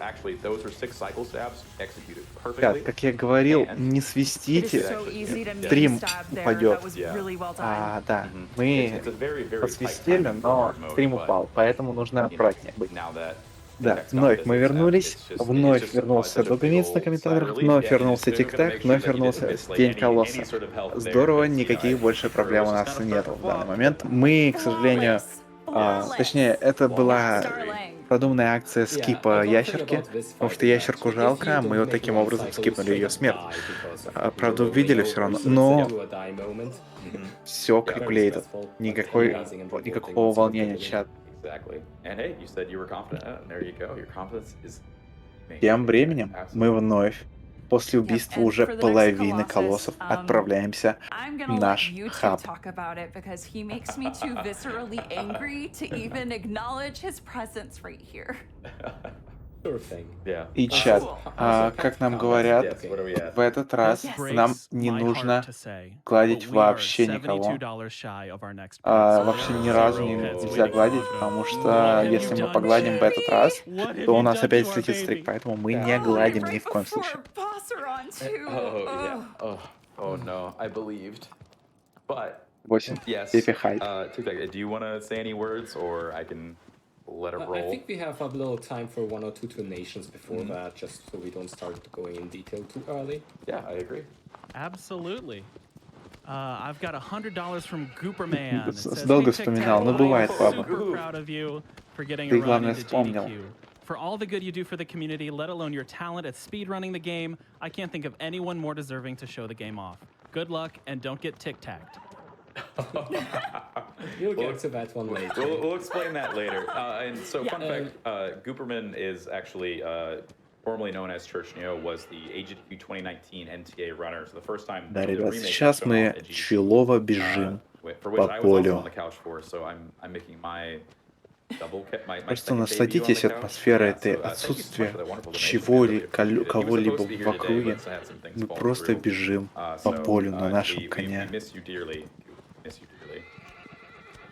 actually, those were 6 cycle stabs executed Ребят, perfectly. как я говорил, And не It is свистите, so easy to стрим stab there. упадет. That was Yeah. really well done. Да, it's мы a very, very tight посвистели, timing for но hard mode, стрим but, упал, поэтому нужно you know, аккуратнее быть. now that Да, Tiktak's gone вновь to мы business, вернулись, it's just вновь probably вернулся such a big Долгомец на old sigh of комментаторах, relief. вновь Yeah, вернулся you're gonna Тиктак, make sure вновь that you didn't вернулся miss, like, День any Колосса. sort of health there, Здорово, 'cause, you know, никаких больше it проблем у was just нас kinda нету start в to данный flop. момент. Мы, к сожалению, Flawless. точнее, это была Starling. продуманная акция Yeah, скипа one thing ящерки, about this потому fight что is ящерку that if жалко, you а мы don't вот make таким one образом cycle, you скипнули straight ее up смерть. die because of Правда, you увидели rolling все over, равно, so но it's a do or die moment. все Very калькулейтед. stressful, but Никакой, agonizing and rewarding никакого once you волнения, get the win. чат. Exactly. And hey, you said you were confident, and there you go. Your confidence is Тем временем мы absolutely. вновь, после убийства and уже for the next половины Colossus, колоссов, отправляемся I'm в gonna let наш you two хаб. talk about it because he makes me too viscerally angry to even acknowledge his presence right here. Sure thing. Yeah. И чат, Also, как нам combat, говорят, Yes, what are we at? в этот раз Yes. нам не My нужно heart to say, гладить but we are вообще никого. $72 shy of our next prize. Вообще There ни are разу zero не pets нельзя waiting гладить, for потому What что have если you мы done, погладим в Chad? этот раз, What have то у you нас done опять to our слетит стрик, baby? поэтому мы не Yeah. гладим ни Right в коем before случае. boss are on too. Oh yeah. Oh no. I believed. But 8. yes. Пепе хайп. Tiktak, do you want to say any words, or I can let it I roll? think we have a little time for one or two donations before that, just so we don't start going in detail too early. Yeah, I agree. Absolutely. I've got $100 from Gooperman. It says, Долго "Hey, вспоминал, Tiktak, но I am бывает, папа. super proud of you for getting Ты, a run главное, into вспомнил. GDQ. For all the good you do for the community, let alone your talent at speedrunning the game, I can't think of anyone more deserving to show the game off. Good luck, and don't get tic-tacked." You'll get to that one later. We'll explain that later. And so, Yeah. fun fact: Gooperman is actually formerly known as Church Neo, was the AGDQ 2019 NTA runner. So the first time Да, the ребят, remake сейчас was shown мы off at GDQ, челово бежим for which по I was also полю. on the couch for. So I'm making my double my Просто second debut on насладитесь the couch. атмосферой Yeah, этой so, thank you so much отсутствия for that wonderful donation. I чего-либо, really appreciate it. He was кого-либо supposed to be в here today, округе. but had some things Мы fall просто through. бежим по So, полю на нашем we коне. miss you dearly. Miss you dearly.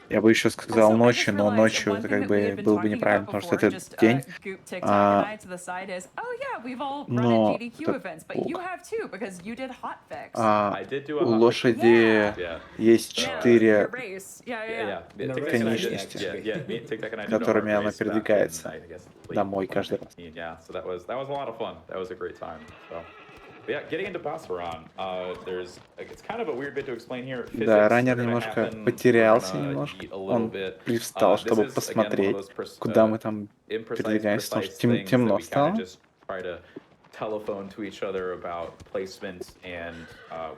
Я бы еще сказал Also, I just ночью, но realized ночью one это thing как that we бы had been было бы talking неправильно, about потому что before, это just день. Goop, TikTok, and А, I to the side is, oh yeah, we've all run но at GDQ это events, but you have too because you did hotfix. I did do a у hot fix. лошади Yeah. есть Yeah, your 4 race. Yeah, Yeah, yeah. No, Tiktak race and I did- конечности, Tiktak and I did a которыми hard она race back in, передвигается I guess, late домой каждый раз. 2019. Yeah, so that was a lot of fun. That was a great time. So, but yeah, getting into Bassaran, there's it's kind of a weird bit to explain here. Да, Physics раннер are gonna немножко happen. потерялся We're gonna немножко. eat a little Он bit. привстал, This чтобы is, again, one of посмотреть, those куда мы там imprecise, передвигаемся, потому что precise things that темно we kind стало. of just try to telephone to each other about placement and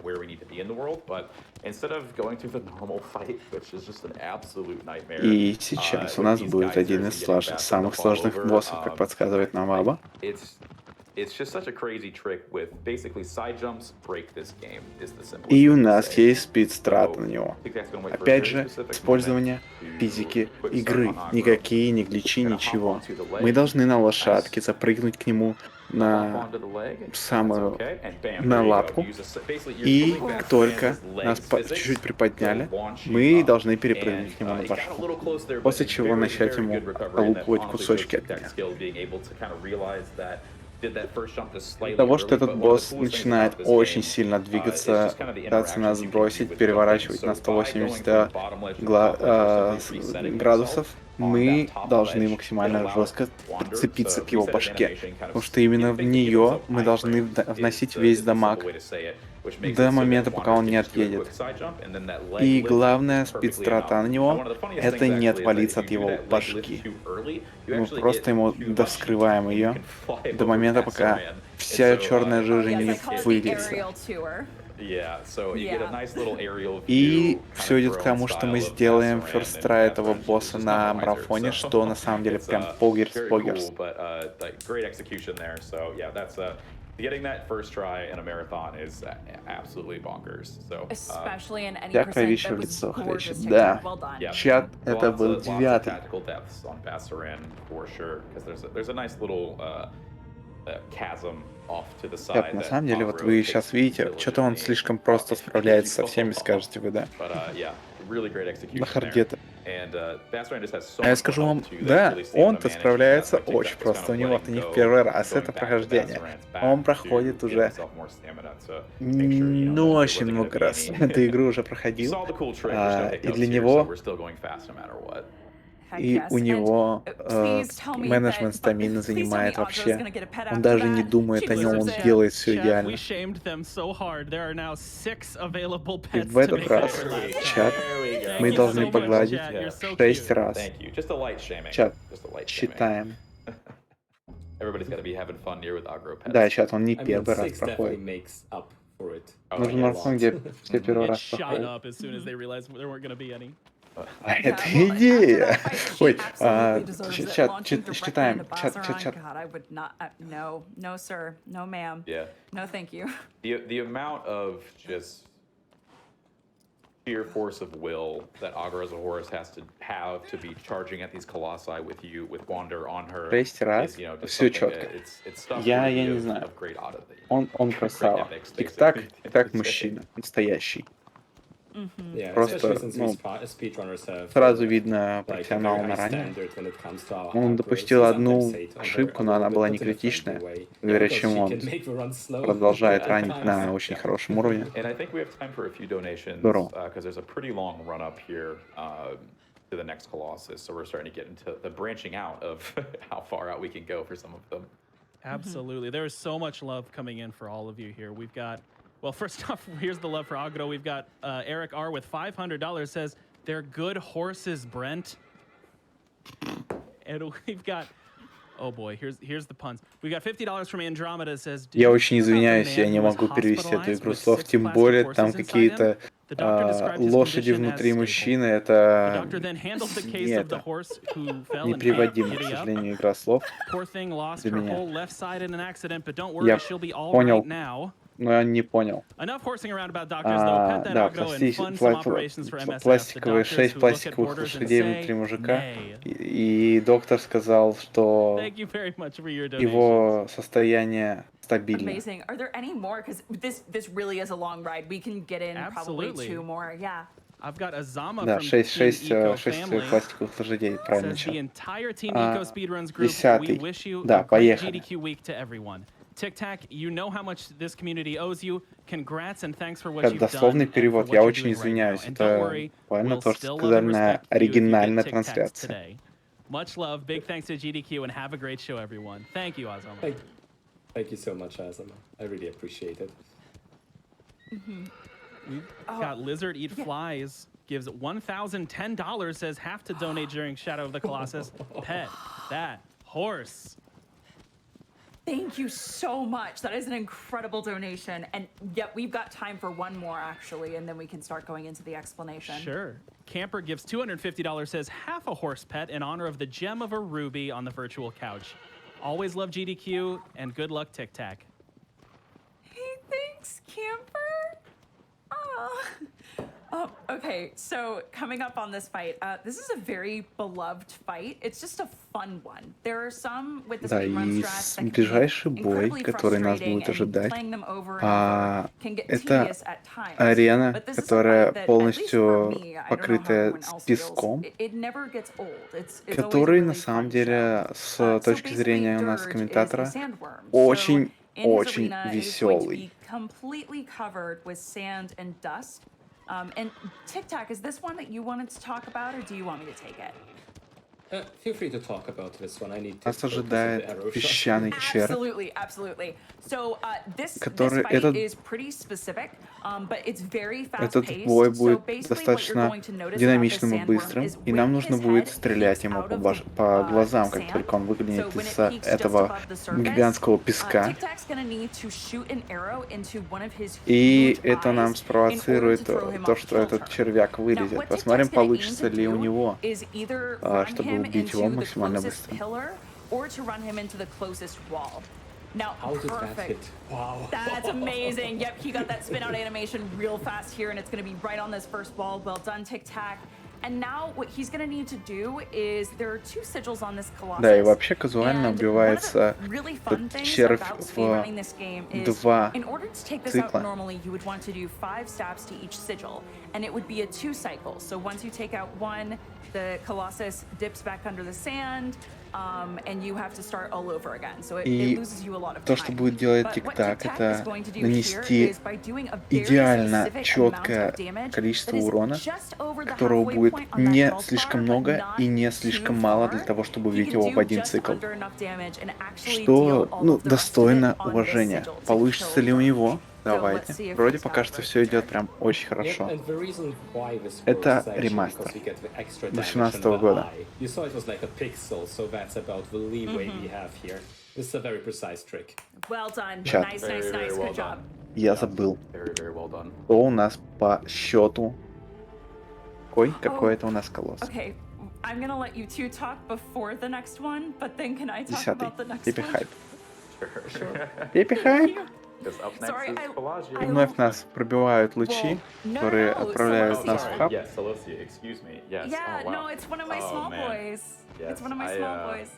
where we need to be in the world. But instead of going through the normal fight, which is just an absolute nightmare, И сейчас у нас будет один из самых сложных боссов, как подсказывает нам Аба. It's just such a crazy trick with basically side jumps break this game is the simplest И у thing to нас say. есть спидстрат на него. Tiktak's gonna wait for a Опять very же, specific использование moment to физики quick start игры. on aggro. Никакие не гличи, Gonna hop ничего. onto the leg. Мы должны на лошадке запрыгнуть к нему Hop на onto the leg. That's самую okay. And bam, на there you go. лапку. Use basically you're И pulling back как только Sam's legs нас physics чуть-чуть to приподняли, launch you мы up. должны перепрыгнуть к нему And, на he got a башку. little close there, but После чего very, начать very ему good recovery, and that лупать honestly кусочки shows от меня. Tiktak's skill being able to kind of realize that did that first jump just slightly Того, что early, этот but one of the босс coolest things начинает about this очень game, сильно it's двигаться, just kind of the пытаться нас interactions you can do сбросить, with переворачивать jumping. на So by going 180 from bottom ledge to top ledge, essentially resetting градусов, yourself мы on that top должны ledge, максимально it allows жестко wander. прицепиться So к его reset башке, animation kind of потому что именно в think of it нее as a мы должны iframe вносить is весь the simple дамаг way to say it, which makes до it so момента, that пока Wander он не can just do a отъедет. quick side jump, and then that leg И lift главная is perfectly спидстрата enough. на And него one of the funniest — это things не actually is that отвалиться if от you do его that leg lift башки. too early, you Мы actually просто get ему too much довскрываем heat, and ее you can fly до over момента, пока Bassaran. вся And so, черная жижа Yes, не I call it the выльется. aerial tour. Yeah, so you get a Yeah. nice little aerial view, И kind все of идет к drone тому, что мы style of сделаем Bassaran, ферстрай and этого Bassaran is босса just на not a miser, марафоне, so что на самом деле it's, прям very погерс-погерс. cool, but like great execution there. So yeah, that's getting that first try in a marathon is absolutely bonkers. So Especially in any Всякая percent. вещь That в was лицо gorgeous, хлещет. Да. TikTok. Well done. yeah, Чат — это был lots of 9-й. tactical depths on Bassaran for sure, because there's a nice little chasm off to the side. Ребят, на самом деле, вот вы сейчас видите, что-то он слишком просто справляется со всеми, скажете вы, да? But yeah, really great execution На there. харде-то. And Bassman just has so А я much скажу more вам, help too, да, that's really seeing он-то the management справляется stuff. Tiktak очень is просто. У kind of него-то letting не в go, первый раз going это back to прохождение. Bassman's back Он to проходит give уже himself more stamina to make sure, you know, ну, that there очень wasn't gonna много be раз any- эту игру уже You проходил. saw the cool trick, there's no И hiccups для here, so него, we're still going fast no matter what. Heck и у yes. него And please tell me менеджмент that, стамины please tell me занимает Agro's вообще. gonna get a pet Он after даже не that. думает She о нем, он deserves it. делает все Chef, идеально. we shamed them so hard. There are now 6 available И pets в to этот make раз up for last time. чат There we go. Thank мы you должны so much, погладить chat. You're so 6 cute. раз. Thank you. Just a light shaming. Чат, Just a light shaming. считаем. Everybody's got to be having fun here with Agro Pets. Да, чат, он не I mean, первый раз 6 definitely проходит. makes up for it. Oh, Нужен yes. марафон, где все первый It раз shot проходят. up as soon as they realized there weren't going to be any. А это well, after идея! that fight, she Ой, absolutely deserves it. чат, Launching directly читаем, into чат. Bassaran, God, I would not. No, no, sir, no, ma'am. Yeah. No, thank you. The amount of just sheer force of will that Agrazaurus has to have to be charging at these colossi with you, with Wander on her, 6 раз, is, you know, just все something четко. that it's stuff Я worthy не of- знаю. of great oddity. Он Great красава. epics, Тик-так, basically. тик-так мужчина. Настоящий. Yeah, Просто, especially since ну, speedrunners have Сразу видно like a профессионала very на high ранее. standard when it comes to our Он outbreaks. допустил He одну sometimes say it ошибку, a но она little была bit, не but in a friendly критичная, way. благодаря Because чему she он can make the run slow продолжает at ранить times. на очень хорошем уровне. And I think we have time for a few donations Здорово. because there's a pretty long run up here to the next Colossus. So we're starting to get into the branching out of how far out we can go for some of them. Absolutely. There is so much love coming in for all of you here. We've got, well, first off, here's the love for Agro. We've got Eric R. with $500 says, they're good horses, Brent. And we've got, oh boy, here's the puns. We got $50 from Andromeda says, Я очень извиняюсь, я не могу перевести эту игру слов, тем более там какие-то лошади внутри мужчины, это нет, непереводимо, к сожалению, игра слов для меня. Я понял, но я не понял. Да, пластиковые 6 пластиковых лошадей внутри мужика, и доктор сказал, что его состояние стабильно. Amazing. Are there any more? Because this really is a long ride. We can get in probably Absolutely. 2 more. Yeah. I've got Azama Да, from 6 Team Eco Family. пластиковых лошадей, правильно Says the чё. entire Team Eco Speedruns group, we 10-й. wish you Да, a great поехали. GDQ week to everyone. Tiktak, you know how much this community owes you. Congrats and thanks for what Это you've done. дословный and for перевод, what я you're очень doing right now. извиняюсь. And don't Это worry, буквально we'll то, что still love сказали and на respect you if you get оригинальной Tic Tacs трансляции. today. Much love, big thanks to GDQ, and have a great show, everyone. Thank you, Azama. Thank you so much, Azam. I really appreciate it. We've got Lizard Eat Flies gives $1,010, says have to donate during Shadow of the Colossus. Pet that horse. Thank you so much. That is an incredible donation. And yet we've got time for one more actually, and then we can start going into the explanation. Sure. Camper gives $250, says half a horse pet in honor of the gem of a ruby on the virtual couch. Always love GDQ and good luck, Tiktak. Hey, thanks, Camper. Okay, so coming up on this fight, this is a very beloved fight. It's just a fun one. There are some with the Да, speedrun и strats that can ближайший be бой, incredibly который нас frustrating, будет and ожидать, playing them over and over can get это tedious at times. арена, But this is a которая fight that, at least полностью for me, I don't know how покрытая everyone else песком, feels, it never gets old. It's always a который really на самом fun деле show. с So точки basically, зрения у нас Dirge is a комментатора sandworm. So очень in his очень arena, it is going to веселый. be completely covered with sand and dust. And Tiktak, is this one that you wanted to talk about, or do you want me to take it? Feel free to talk about this one. I need to Нас focus on the ожидает arrow shot. песчаный червь, Absolutely, absolutely. So this который fight этот- is pretty specific, but it's very Этот fast-paced. бой So будет basically what you're достаточно going to notice about this динамичным и sandworm быстрым, is и нам when нужно his будет head стрелять peeks ему out of по the, глазам, как sand. только он выглянет So when из it peeks just этого above the surface, гигантского песка. Tiktak's gonna need to shoot an arrow into one of his И huge это нам eyes in order спровоцирует to throw him то, off что этот kilter. червяк Now, вылезет. what Посмотрим, Tiktak's gonna aim получится to ли у do него, is either run чтобы him убить его into the максимально closest быстро. pillar or to run him into the closest wall. Now, How did that perfect. hit? Wow. That's amazing. Yep, he got that spin out animation real fast here, and it's going to be right on this first wall. Well done, Tiktak. And now what he's going to need to do is there are 2 sigils on this Colossus. Да, и вообще казуально And one of убивается the really fun этот things червь about в speedrunning this game is, 2 in order to take this out цикла. normally, you would want to do 5 stabs to each sigil, and it would be a 2 cycle. So once you take out one, the Colossus dips back under the sand, and you have to start all over again. So it И loses you a lot of то, что time. будет делать But what Tiktak, Tiktak is это going to do нанести here is by doing a very идеально specific amount четкое of damage количество that is урона, just over the которого halfway будет point on that не health bar, слишком but много not и не too слишком мало для far. того, чтобы He убить can его do в один just цикл. under enough damage and actually Что, deal all ну, of the rest of it достойно on this уважения. sigil to Получится kill ли у them. него? So let's Давайте. see if Вроде he's пока got что it. все идет прям очень Yep, хорошо. and the reason why this Это works is actually ремастер because we get the extra damage 2018 in the года. eye. You saw it was like a pixel, so that's about the leeway we have here. This is a very precise trick. Well done. Чат. Nice, Very, nice, very nice. well Good job. done. Я забыл, Very, very well done. что у нас по счету. Какой это у нас колосс? Okay, I'm gonna let you 2 talk before the next one, but then can I talk 10-й. about the next Пепе one? хайп. Sure. Пепе хайп. Because up next Sorry, is I Pelagia. Вновь нас пробивают лучи, no, которые no, отправляют Celestia. нас в хаб. Yes, Celestia, excuse me. Yes. Yeah, oh, wow. no, it's one of my Oh, small man. boys. Yes, It's one of my I, small boys.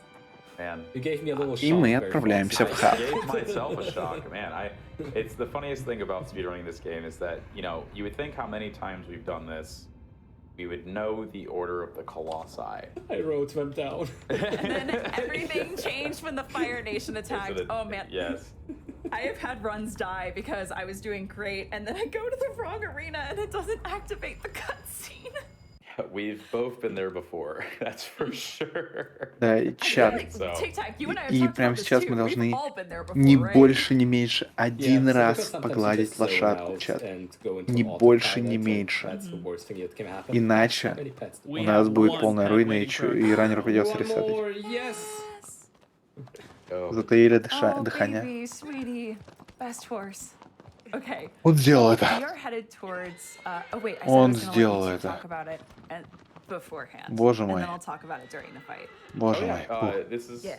Man, You gave me a little И shock мы very отправляемся в fast. хаб. I gave myself a shock, man. It's the funniest thing about speedrunning this game is that, you know, you would think how many times we've done this, we would know the order of the Colossi. I wrote them down. And then everything changed when the Fire Nation attacked. Oh man. Yes. I have had runs die because I was doing great, and then I go to the wrong arena and it doesn't activate the cutscene. We've both been there before, that's for sure. Да, и чат. Tiktak, you and I have И talked прямо about this сейчас too. мы We've должны all been there before, не right? больше, не меньше один Yeah, so раз because sometimes you погладить just zone лошадку, out чат. and go into Не autopilot, больше, не and меньше. that's the worst thing that can happen. Иначе How many pets do у We нас have будет one полная pet руина, waiting for и раннер we придется have? One ресетать. more, yes! Oh, Затаили Oh, дыхание. baby, sweetie, best horse. Okay. Он сделал We это. are headed towards. Oh wait, I said Он I was gonna сделал let you это. talk about it beforehand. Боже And мой. then I'll talk about it during the fight. Боже oh мой. yeah, Фух. this is Yeah.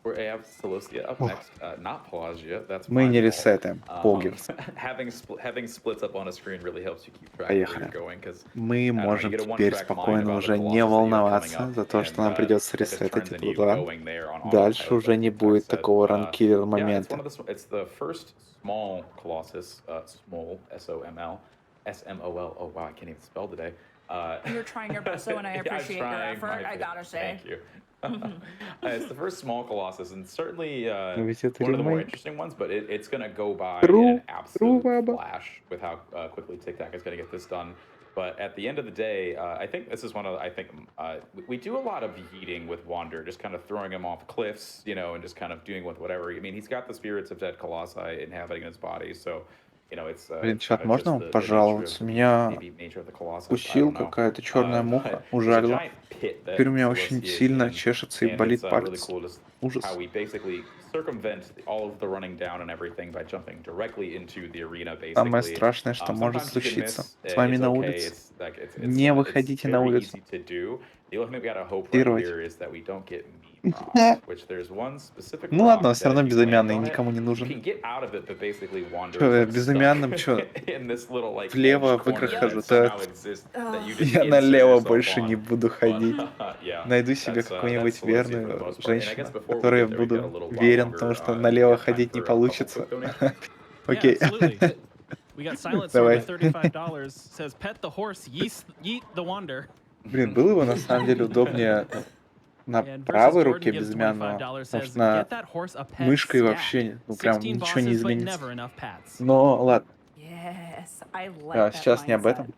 where I have Celestia up next, not Pelagia. That's Мы my не fault. ресетаем. Полгерс. Having splits up on a screen really helps you keep track of where Поехали. you're going, because Мы можем теперь спокойно уже не волноваться за то, что нам придется ресетать этот ран. Дальше уже не будет такого ранкиллер момента. It's the first small Colossus, small SOML, SMOL. Oh wow, I can't even spell today. You're trying your best, so and I I'm appreciate your trying effort. my I gotta say. Thank you. It's the first small Colossus, and certainly Ведь это one of the more ремейк. interesting ones, but it's going to go by True. in an absolute Baba. flash with how quickly Tiktak is going to get this done. But at the end of the day, I think this is one of we do a lot of yeeting with Wander, just kind of throwing him off cliffs, you know, and just kind of doing with whatever. I mean, he's got the spirits of dead Colossi inhabiting his body, so you know, it's. Блин, it's чат, kind of можно just вам the nature пожаловаться? of- Меня maybe nature of the Colossus, I укусил don't know. какая-то черная муха, But there's a ужалила. giant pit that Теперь у меня очень Celestia is сильно in, чешется и and болит it's, really палец. cool just Ужас. how we basically circumvent all of the running down and everything by jumping directly into the arena, basically. Самое страшное, что может Sometimes you can случиться miss, с вами it's на okay, улице. it's like- it's, Не выходите на very улицу. easy to do. The only thing we gotta hope right Тестировать. here is that we don't get meme rocks, which there's one specific Ну rock ладно, that все равно if you безымянный, land on it, никому не you нужен. can get out of it, but basically wander Чё, я like безымянным, stuck чё? in this little, like, Влево edge в играх corner хожу, that somehow так. exists that you just Я insert налево yourself больше on. не буду But, ходить. yeah, Найду себе that's, какую-нибудь that's Celestia for the верную most part. And I женщину, guess before we которой get there, we've got a буду little while верен, longer, потому что if налево we have time ходить for не a couple получится. quick donations. Yeah, Окей. absolutely. We got Silent Sword Давай. with $35. Says, pet the horse, yeet the wander. Блин, было бы на самом деле удобнее на And правой versus руке Jordan gives безымянного, $25. потому Says, что на get that horse a pet мышкой stat. вообще ну, прям 16 ничего не bosses, but изменится. never enough pats. Но ладно, Yes, I like да, that сейчас не об mindset. этом.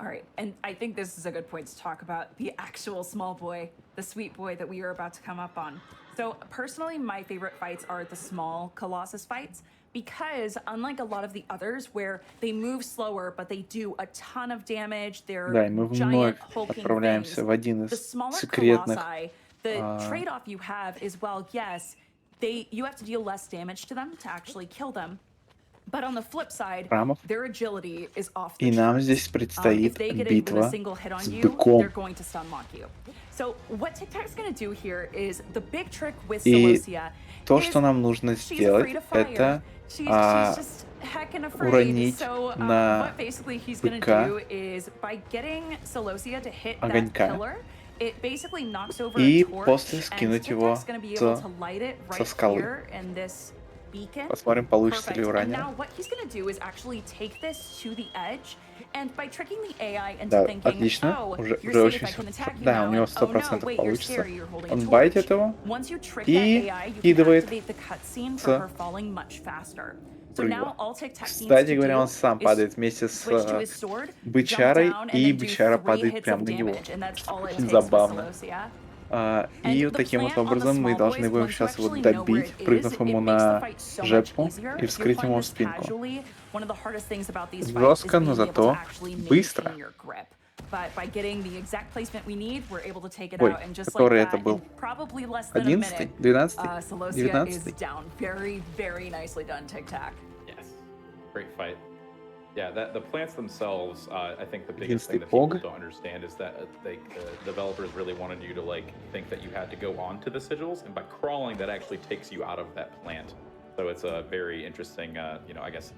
All right, and I think this is a good point to talk about the actual small boy, the sweet boy that we are about to come up on. So personally, my favorite fights are the small Colossus fights because unlike a lot of the others where they move slower but they do a ton of damage, they're Да, и мы вновь giant hulking отправляемся things. в один The из smaller секретных Colossi, the trade-off you have is, well, yes, you have to deal less damage to them to actually kill them. But on the flip side, храмов. their agility is off the И нам charts. здесь If предстоит they get even a битва single hit с on you, быком. they're going to stun lock you. So what Tiktak's going to do here is the big trick with И Celosia то, is что нам нужно she's сделать, afraid of fire. это She's just heckin' afraid. уронить So на what basically he's going to быка do is by getting Celosia to hit that огонька pillar, it basically knocks over a и torch, после and скинуть его Tiktak's going to be able со to light it со right скалы. here in this beacon. Посмотрим, получится ли Perfect. And уранение. now what he's going to do is actually take this to the edge, and by tricking the AI into Да, thinking, отлично. oh, Уже you're safe очень if I can attack you да, now, у него and oh no, 100% wait, you're получится. scary, you're holding a Он torch. байтит его Once you trick и that AI, you can кидывает activate the cutscene с for her falling much faster. So now прыгва. all Tiktak needs Кстати to говоря, do он сам is падает вместе с switch to his sword, jump бычарой, down, and и then do бычара 3 падает hits прямо of на него. damage, and that's all it Очень takes with забавно. Celosia. И вот таким вот образом мы должны его сейчас вот добить, прыгнув ему на жепу и вскрыть ему спинку. Жестко, но зато быстро. Ой, который это был? 11-й? 12-й? 19-й? Yes. Great fight. Yeah, the plants themselves, I think the biggest 11-й thing that people пог. don't understand is that the developers really wanted you to like think that you had to go onto the sigils, and by crawling, that actually takes you out of that plant. So it's a very interesting, you know, I guess,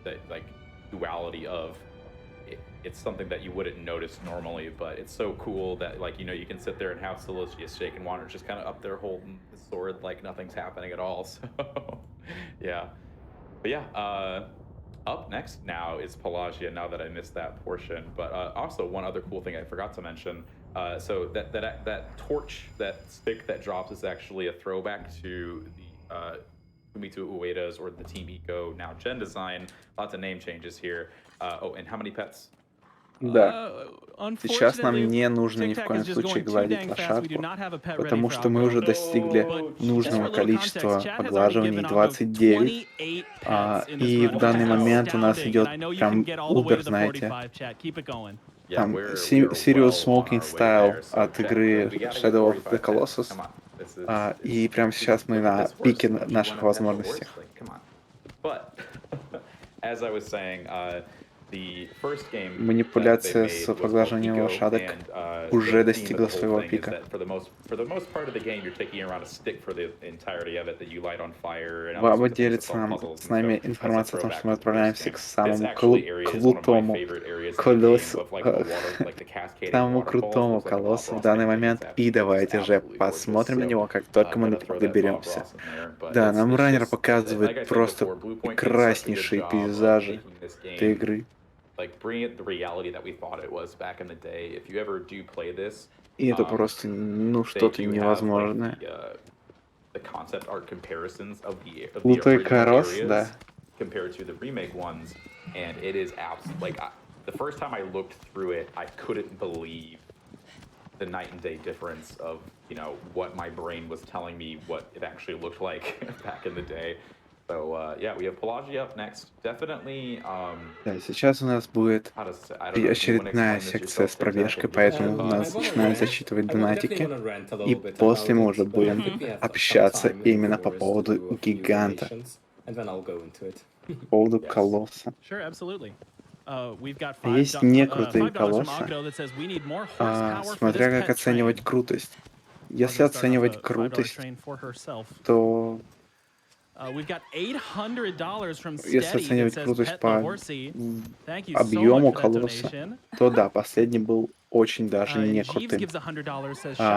that like duality of it's something that you wouldn't notice normally, but it's so cool that like, you know, you can sit there and have Celosia shake and water just kind of up there holding the sword like nothing's happening at all. So yeah, but yeah. Up next now is Pelagia, now that I missed that portion. But also one other cool thing I forgot to mention. So that torch, that stick that drops is actually a throwback to the Fumito Ueda's or the Team Eco now gen design. Lots of name changes here. Oh, and how many pets? Да. Сейчас нам не нужно ни в коем случае гладить лошадку, потому что мы уже достигли нужного количества поглаживаний 29. И в данный момент у нас идет прям убер, знаете, там Serious Smoking Style от игры Shadow of the Colossus. И прямо сейчас мы на пике наших возможностей. Манипуляция с поглаживанием лошадок уже достигла своего пика. Баба делится с нами информацией о том, что мы отправляемся к самому крутому колоссу, самому крутому колоссу в данный момент. И давайте же посмотрим на него, как только мы доберемся. Да, нам раннер показывает просто прекраснейшие пейзажи этой игры. И это просто, ну, что-то невозможное. Крутой Колосс, да. The night and day difference of, you know, what my brain was telling me what it actually looked like back in the day. So yeah, we have Pelagia up next. Definitely. Да, сейчас у нас будет очередная секция с пробежкой, поэтому у нас начинают зачитывать донатики, и после мы уже будем общаться именно по поводу гиганта, по поводу колосса. Есть некрутые колоссы, смотря как оценивать крутость. Если оценивать крутость, то если оценивать крутость по объему колосса, то да, последний был очень даже не крутым.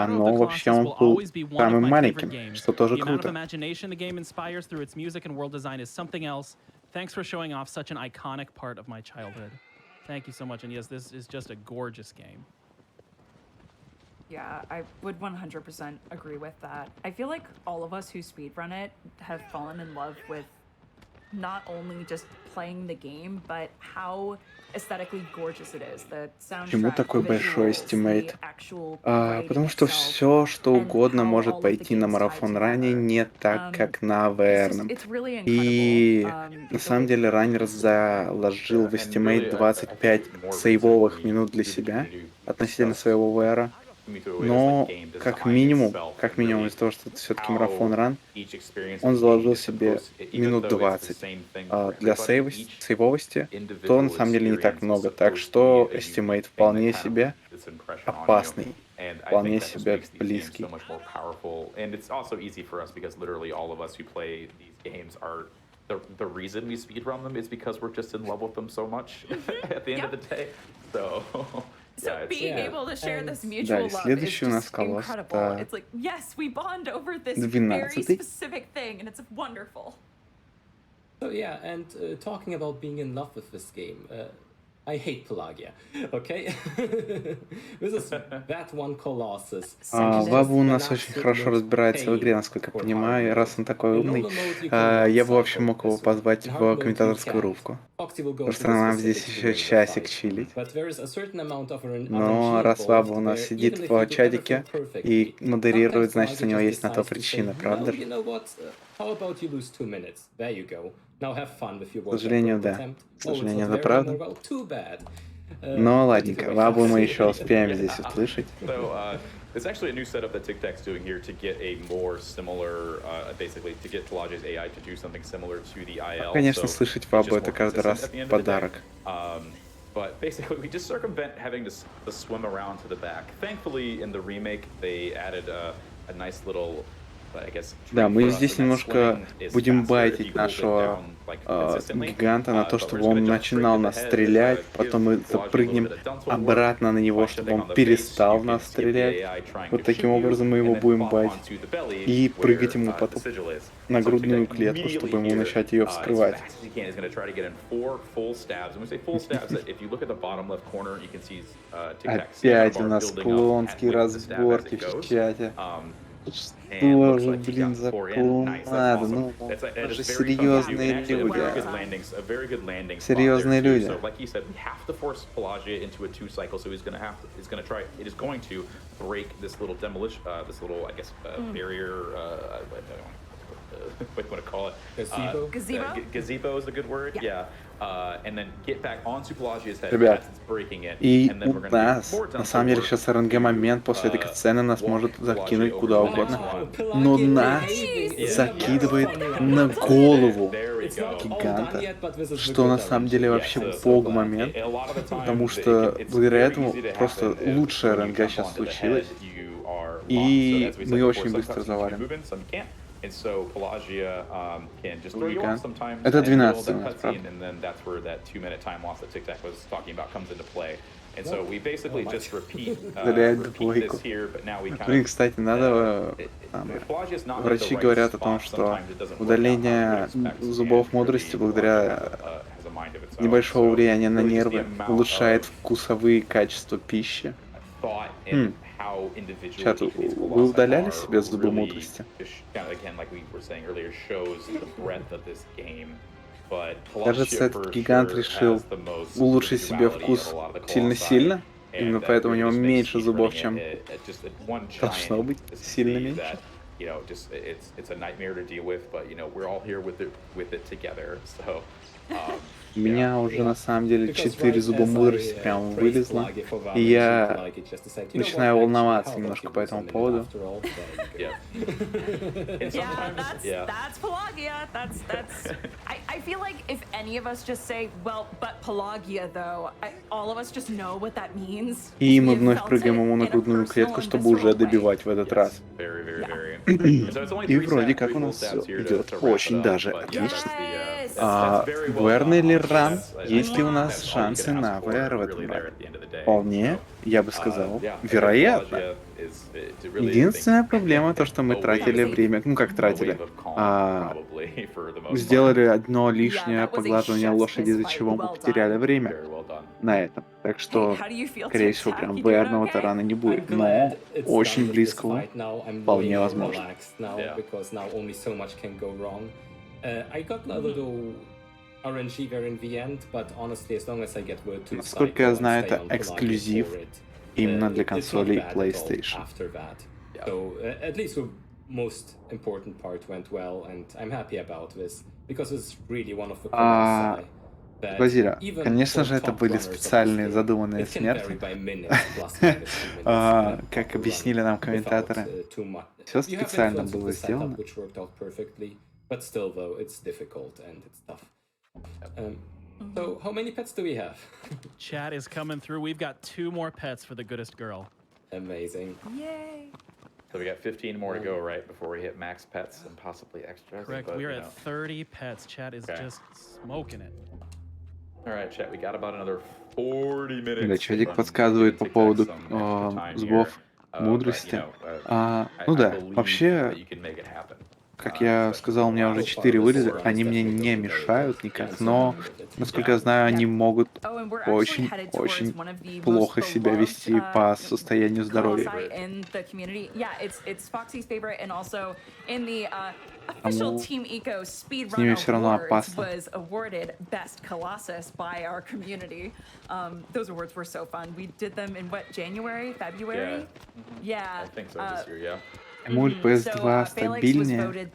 Но вообще он был самым маленьким, что тоже круто. Thanks for showing off such an iconic part of my childhood. Thank you so much. And yes, this is just a gorgeous game. Yeah, I would 100% agree with that. I feel like all of us who speedrun it have fallen in love with not only just playing the game, but how aesthetically gorgeous it is. The soundtrack, Почему такой большой visuals, эстимейт? the actual Потому что все, что угодно может пойти на марафон ранее, не так, как на АВР. И на самом деле раннер заложил в эстимейт 25 сейвовых минут для себя относительно своего АВР. Но как минимум из-за того, что это все-таки марафон-ран, он заложил себе минут 20 для сейвовости, то на самом деле не так много. Так что estimate вполне себе опасный, вполне себе близкий. The reason we speedrun them is because we're just in love with them so much at the end of the day. So, So being able to share this Да, mutual и love is следующий у нас just Colossus, incredible. это It's like, yes, we bond over this very 12-й. specific thing, and it's wonderful. So yeah, and talking about being in love with this game, I hate Pelagia, okay? This is that one Colossus. Ваба у нас очень хорошо разбирается в игре, насколько я понимаю, и раз он такой умный, я бы вообще мог его позвать в комментаторскую рубку. Просто нам здесь еще часик чилить. Но раз Ваба у нас сидит в чатике и модерирует, значит, у него есть на то причина, правда? К сожалению, да. К сожалению, это правда. Но ладненько, Вабу мы еще успеем здесь услышать. It's actually a new setup that Tiktak's doing here to get a more similar, basically, to get Pelagia's AI to do something similar to the IL. Конечно, слышать Вабу это каждый раз подарок. But basically, we just circumvent having to swim around to the back. Thankfully, in the remake, they added a nice little, I guess. Да, мы здесь немножко будем байтить нашего гиганта на то, чтобы он начинал нас стрелять, потом мы запрыгнем обратно на него, чтобы он перестал нас стрелять. Вот таким образом мы его будем байтить. И прыгать ему потом на грудную клетку, чтобы ему начать ее вскрывать. Опять у нас клонские разборки в чате. Что же, блин, за клоунада? Ну, это же серьезные люди. Серьезные люди. What do you want to call it? Gazebo? Gazebo is a good word. Yeah. And then get back onto Pelagia's head. Ребят, Breaking it. и у нас, на самом деле, сейчас РНГ момент после этой сцены нас может закинуть куда угодно. Но нас закидывает на голову гиганта, что на самом деле вообще бог момент, потому что благодаря этому просто лучшая РНГ сейчас случилась, и мы очень быстро завалим. Это 12 у нас, правда? Удаляет двойку. Блин, кстати, надо... Врачи говорят о том, что удаление зубов мудрости благодаря небольшого влияния на нервы улучшает вкусовые качества пищи. Чат, вы удаляли себе зубы мудрости? Кажется, этот гигант решил улучшить себе вкус сильно-сильно. Именно поэтому у него меньше зубов, чем должно быть, сильно меньше. У меня уже на самом деле 4 зуба мудрости прям вылезло, и я начинаю волноваться немножко по этому поводу. That's Pelagia. That's. I feel like if any of us just say, well, but Pelagia though, all of us just know what that means. И мы вновь прыгаем ему на грудную клетку, чтобы уже добивать в этот раз. И вроде как у нас все идет очень даже отлично. Верный ли ран? Есть ли у нас шансы на ВР в этом ране? Вполне, я бы сказал, вероятно. Единственная проблема то, что мы тратили время, ну как тратили, сделали одно лишнее поглаживание лошади, из-за чего мы потеряли время на этом. Так что, скорее всего, прям ВРного тарана не будет, но очень близкого вполне возможно. Насколько я знаю, это эксклюзив именно для консолей PlayStation. So at least the most important part went well, and I'm happy about this because it's really one of the that Базиля, even конечно for же, это top были runners of the специальные game, задуманные it can vary смерти. by minutes, plus minus 2 minutes, Как of a объяснили run нам without комментаторы, too much. все You have специально influence of было the setup, сделано. which worked out perfectly, but still, though, it's difficult and it's tough. So, how many pets do we have? Chat is coming through. We've got 2 more pets for the goodest girl. Amazing. Yay. So we got 15 more to go, right, before we hit max pets and possibly extras. Correct. But, We're you at know. 30 pets. Chat is Okay. just smoking it. All right, chat. We got about another 40 minutes. Да, if чатик I'm подсказывает giving по TikTok поводу some extra time зубов here. But, you мудрости. know, Ну I да, believe that вообще, you can make it happen. как я сказал, у меня уже 4 вылета, они мне не мешают никак, но, насколько я знаю, они могут Oh, and we're actually headed towards очень one of the most плохо себя beloved, вести по состоянию здоровья. Colossi in the community. Yeah, it's Foxy's favorite, and also in the official Тому Team Eco с Speedrun ними все равно Awards опасно. was awarded Best Colossus by our community. Those awards were so fun. We did them in what, January, February? Yeah. I think so this year, yeah. Эмуль PS2 стабильнее,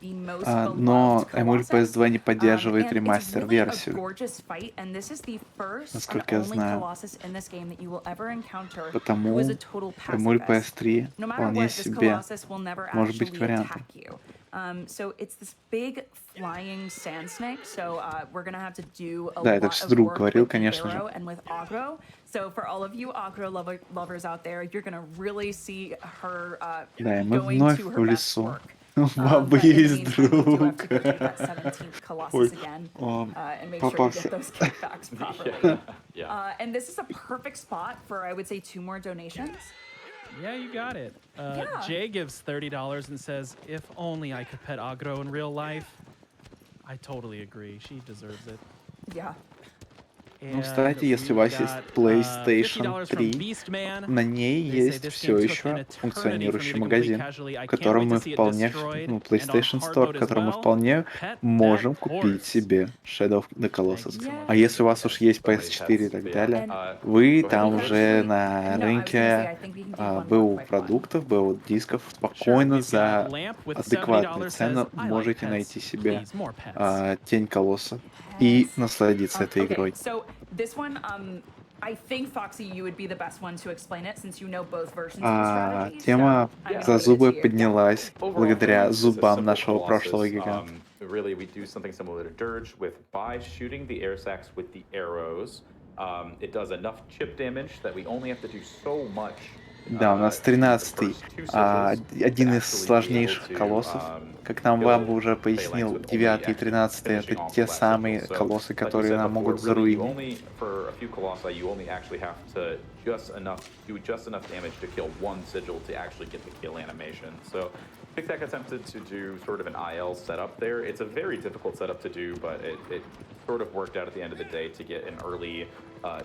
но Эмуль PS2 не поддерживает ремастер-версию, насколько я знаю. Потому Эмуль PS3 вполне себе может быть вариантом. So it's this big flying sand snake. So we're gonna have to do a Да, lot это of друг work говорил, with the конечно же. arrow and with aggro. So for all of you aggro lovers out there, you're gonna really see her Да, и мы going вновь to в her best лесу. work. Баба But in the есть meantime, we do have друг. to complete that 17th Colossus again and make sure we попался. get those kickbacks properly. Yeah. And this is a perfect spot for, I would say, 2 more donations. Yeah, you got it. Yeah. Jay gives $30 and says, if only I could pet Agro in real life. I totally agree. She deserves it. Yeah. Ну, кстати, если у вас есть PlayStation 3, на ней есть все еще функционирующий магазин, в котором мы вполне, ну, PlayStation Store, в котором мы вполне можем купить себе Shadow of the Colossus. А если у вас уж есть PS4 и так далее, вы там уже на рынке БУ продуктов, БУ дисков спокойно за адекватную цену можете найти себе Тень Колосса и насладиться этой игрой. So this one, I think Foxy, you would be the best one to explain it since you know both versions of the strategy. Тема So I'm за gonna зубы give it to you. поднялась благодаря Overall, this is a зубам simple нашего Colossus. прошлого гиганта. Really, we do something similar to Dirge by shooting the air sacs with the arrows. It does enough chip damage that we only have to do so much. Да, у нас 13-й, один из сложнейших колоссов. Как нам Ваба уже пояснил, 9 и 13 это те самые колоссы, которые нам могут заруинить. Tiktak attempted to do sort of an IL setup there. It's a very difficult setup to do, but it sort of worked out at the end of the day to get an early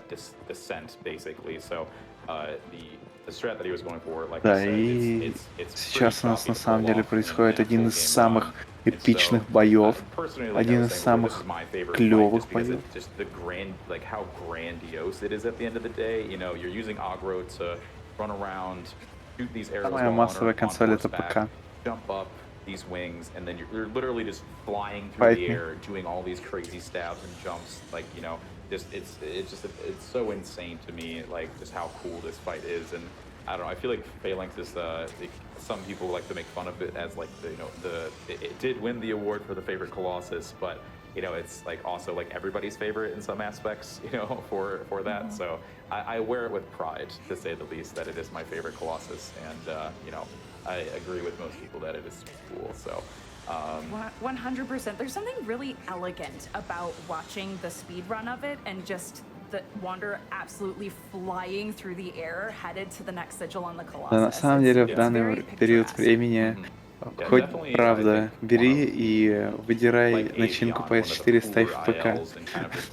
descent, basically. So the strat that he was going for, like Да, I said, и it's сейчас у нас на самом деле pretty происходит choppy to один pull из off in самых game one. эпичных боев, Personally, один из самых клевых боев. Just the grand, like how grandiose it is at the end of the day. You know, you're using aggro to run around, shoot these arrows. Самая массовая консоль это ПК. Jump up these wings, and then you're literally just flying through the air, doing all these crazy stabs and jumps. Like, you know, just it's so insane to me, like just how cool this fight is. And I don't know, I feel like Phalanx is some people like to make fun of it as like it did win the award for the favorite Colossus, but you know, it's like also like everybody's favorite in some aspects, you know, for that. So I wear it with pride, to say the least, that it is my favorite Colossus, and you know, I agree with most people that it is cool. So 100%. There's something really elegant about watching the speed run of it and just the Wander absolutely flying through the air, headed to the next sigil on the Colossus. Да, на самом деле в данный период времени хоть правда бери и выдирай начинку PS4 и ставь в ПК,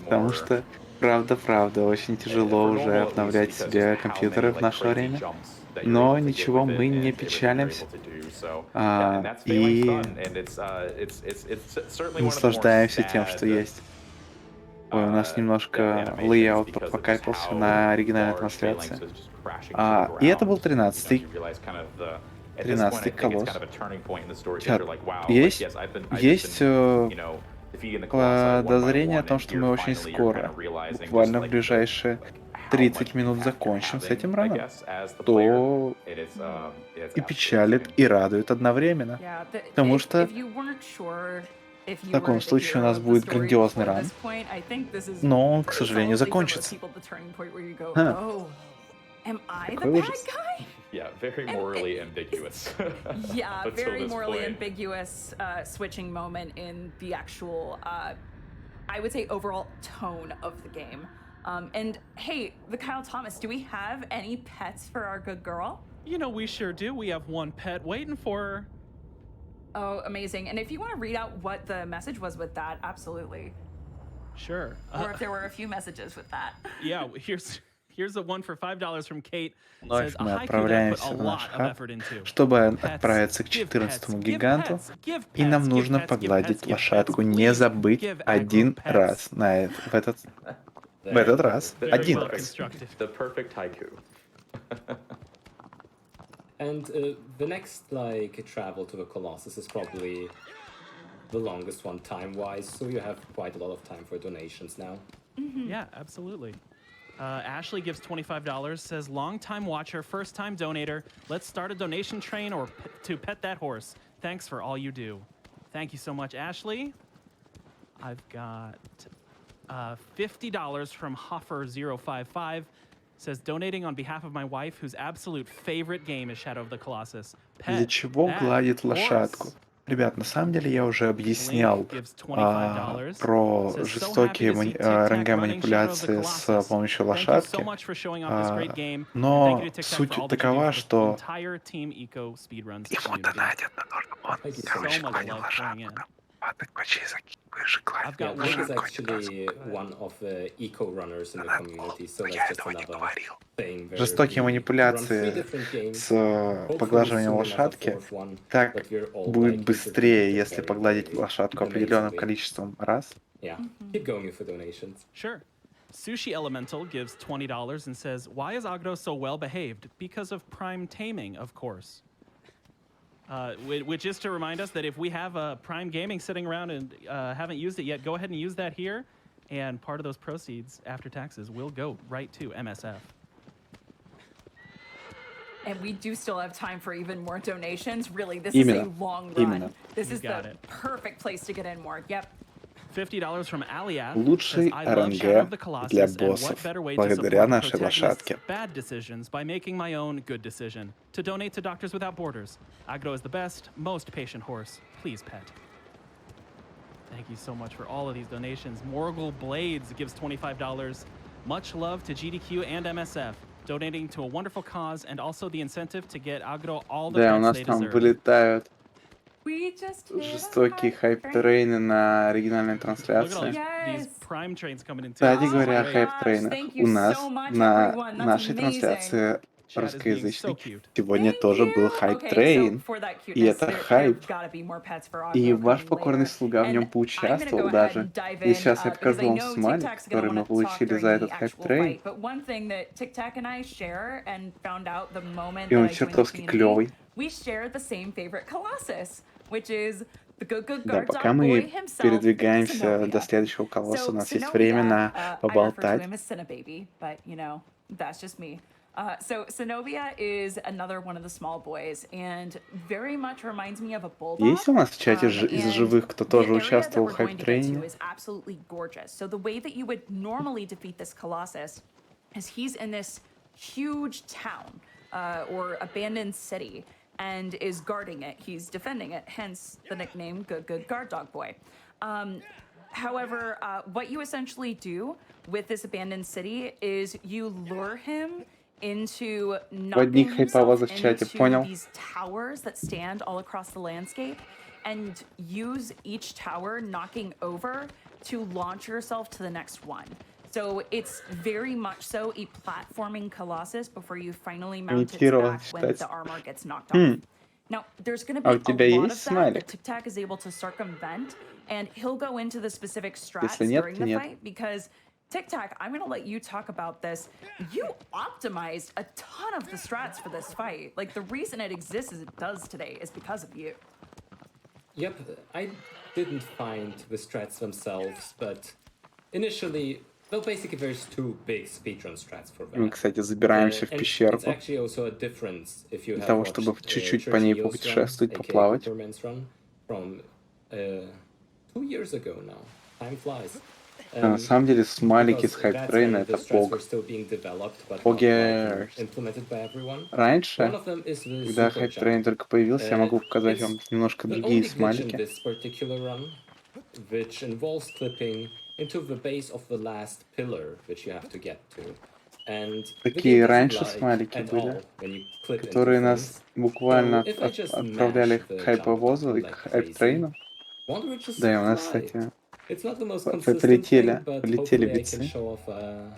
потому что правда очень тяжело уже обновлять себе компьютеры в наше время. Но ничего, мы не печалимся и наслаждаемся тем, что есть. Ой, у нас немножко лейаут покайпался на оригинальной трансляции. И это был 13-й. 13-й колосс. Есть defeating the Colossus one by подозрение о one, том, and что you're мы очень finally, you're скоро, kind of realizing just буквально в like ближайшие how 30 much минут impact you're закончим с having, этим I раном, guess, as the player, то it's и absolutely печалит, insane. и радует одновременно. Yeah, Потому if что you weren't sure if в you were таком the случае у hero нас of the будет story грандиозный before ран, this point, I think this is но он, к pretty сожалению, solidly for most закончится. people the turning point where you go, Ха, oh, am I the какой bad ужас. guy? Yeah, very morally ambiguous. Yeah, Until very this morally point. ambiguous switching moment in the actual, I would say, overall tone of the game. And hey, the Kyle Thomas, do we have any pets for our good girl? You know, we sure do. We have one pet waiting for her. Oh, amazing. And if you want to read out what the message was with that, absolutely. Sure. Or if there were a few messages with that. Yeah, here's a one for $5 from Kate. Вновь Says a мы haiku that I put отправляемся a в наш lot of хаб, effort into. чтобы Pets, отправиться к give 14-му pets, гиганту, give и нам pets, give нужно pets, give погладить pets, give лошадку. pets. Не Please забыть give один aggro pets. раз в этот раз, The один well раз. constructed. The perfect haiku. And the next like travel to the Colossus is probably the longest one time-wise, so you have quite a lot of time for donations now. Yeah, absolutely. Ashley gives $25, says, long-time watcher, first-time donator. Let's start a donation train to pet that horse. Thanks for all you do. Thank you so much, Ashley. I've got $50 from Hoffer055. Says, donating on behalf of my wife, whose absolute favorite game is Shadow of the Colossus. Для Pet чего that гладит horse. лошадку? Ребят, на самом деле я уже объяснял Link gives $25. про Says, so жестокие happy to see Tiktak running Shadow of the РНГ-манипуляции с Colossus. помощью Thank you so лошадки. much for showing off this great game. And Но thank you to TikTok суть for all that you do такова, for the что entire Team Eco Speedruns ему community. донатят на то, чтобы он, Thank you so короче, much гладил love лошадку. pouring in. Там 20 пачей закидываешь и I've got Link is лошадку. actually one of the eco-runners in the community, so Я that's just этого не another говорил. thing where Жестокие we run 3 манипуляции different games. с Hopefully поглаживанием soon enough a лошадки, 4th one, так but we're all будет like быстрее, interconnected если very, погладить very лошадку определенным amazingly. количеством раз. Yeah, keep going with the donations. Sure. Sushi Elemental gives $20 and says, why is Agro so well behaved? Because of prime taming, of course. Which is to remind us that if we have Prime Gaming sitting around and haven't used it yet, go ahead and use that here. And part of those proceeds after taxes will go right to MSF. And we do still have time for even more donations. Really, this Именно. is a long Именно. run. This You is got the it. perfect place to get in more. Yep. $50 from Alia. Лучший Says, I love Shadow of the РНГ Colossus, для and боссов, what better way to благодаря support the нашей protagonist's лошадке. bad decisions by making my own good decision. To donate to Doctors Without Borders. Agro is the best, most patient horse. Please pet. Thank you so much for all of these donations. Morgul Blades gives $25. Much love to GDQ and MSF, donating to a wonderful cause and also the incentive to get Agro all the Да, у pets нас they там deserve. вылетают We just hit a жестокие hype train. хайп-трейны на оригинальной Look at all трансляции. these Yes. Prime trains coming in too. Кстати Oh говоря, о my gosh, хайп-трейнах, thank у you нас so much, на everyone. That's нашей amazing. трансляции Chat is being so русскоязычной cute. сегодня Thank тоже you. был Okay, so хайп-трейн. for that И cuteness, это there хайп. gotta be more pets for И Agro ваш coming покорный later. слуга в нем And I'm gonna поучаствовал go ahead даже. and dive И in, сейчас я because покажу I вам know смайлик, TikTak's gonna который мы want to talk получили during за the этот actual хайп-трейн. fight. But one thing that TikTak and I share and found out the moment И that он I joined the чертовски community, клевый. we share the same favorite Colossus, which is the good Да, guard пока dog boy мы himself, передвигаемся до Zenobia. следующего колосса, у So нас есть время Zenobia, на I refer to поболтать. him as Cinebaby, but you know, that's just me. So Zenobia is another one of the small boys, and very much reminds me of a bulldog. Есть у нас в чате из And живых, кто the тоже area that участвовал we're в going to get to хайп-трейне? is absolutely gorgeous. So the way that you would normally defeat this Colossus is he's in this huge town or abandoned city and is guarding it. He's defending it, hence the nickname Good Guard Dog Boy. However, what you essentially do with this abandoned city is you lure him into knocking хайповозов himself в чате, into понял? these towers that stand all across the landscape and use each tower knocking over to launch yourself to the next one. So it's very much so a platforming Colossus before you finally mount its Имитировал, back when кстати. the armor gets knocked off. Now, there's going to А у be тебя a lot есть of that смайлик? Tiktak is able to circumvent, and he'll go into the specific strats Если нет, during то the нет. fight because TikTak, I'm going to let you talk about this. You optimized a ton of the strats for this fight. Like, the reason it exists as it does today is because of you. Yep, I didn't find the strats themselves, but initially, well, basically there's two big speedrun strats for Мы, that. кстати, забираемся в And it's пещерку actually also a difference if you для have того, watched чтобы чуть-чуть по ней Churchill's run, попутешествовать, aka поплавать. Cooperman's run, from 2 years ago now. Time flies. На самом деле, смайлики с Because хайп that's трейна when это the strats were пог. still being developed, but not Poggers. widely implemented by everyone. One Раньше, of them is the когда super хайп jump. трейн только появился, я могу показать It's вам немножко the другие only glitch in смайлики. this particular run, which involves clipping into the base of the last pillar, which you have to get to. And the Такие game doesn't раньше like смайлики at были, all when you clip into которые нас things. буквально So if I just отправляли mash к the хайповозу jump и button к like хайп crazy, трейну. won't we just Да, и у нас, fly? кстати, It's not the most consistent thing, but полетели hopefully I can битсы. show off an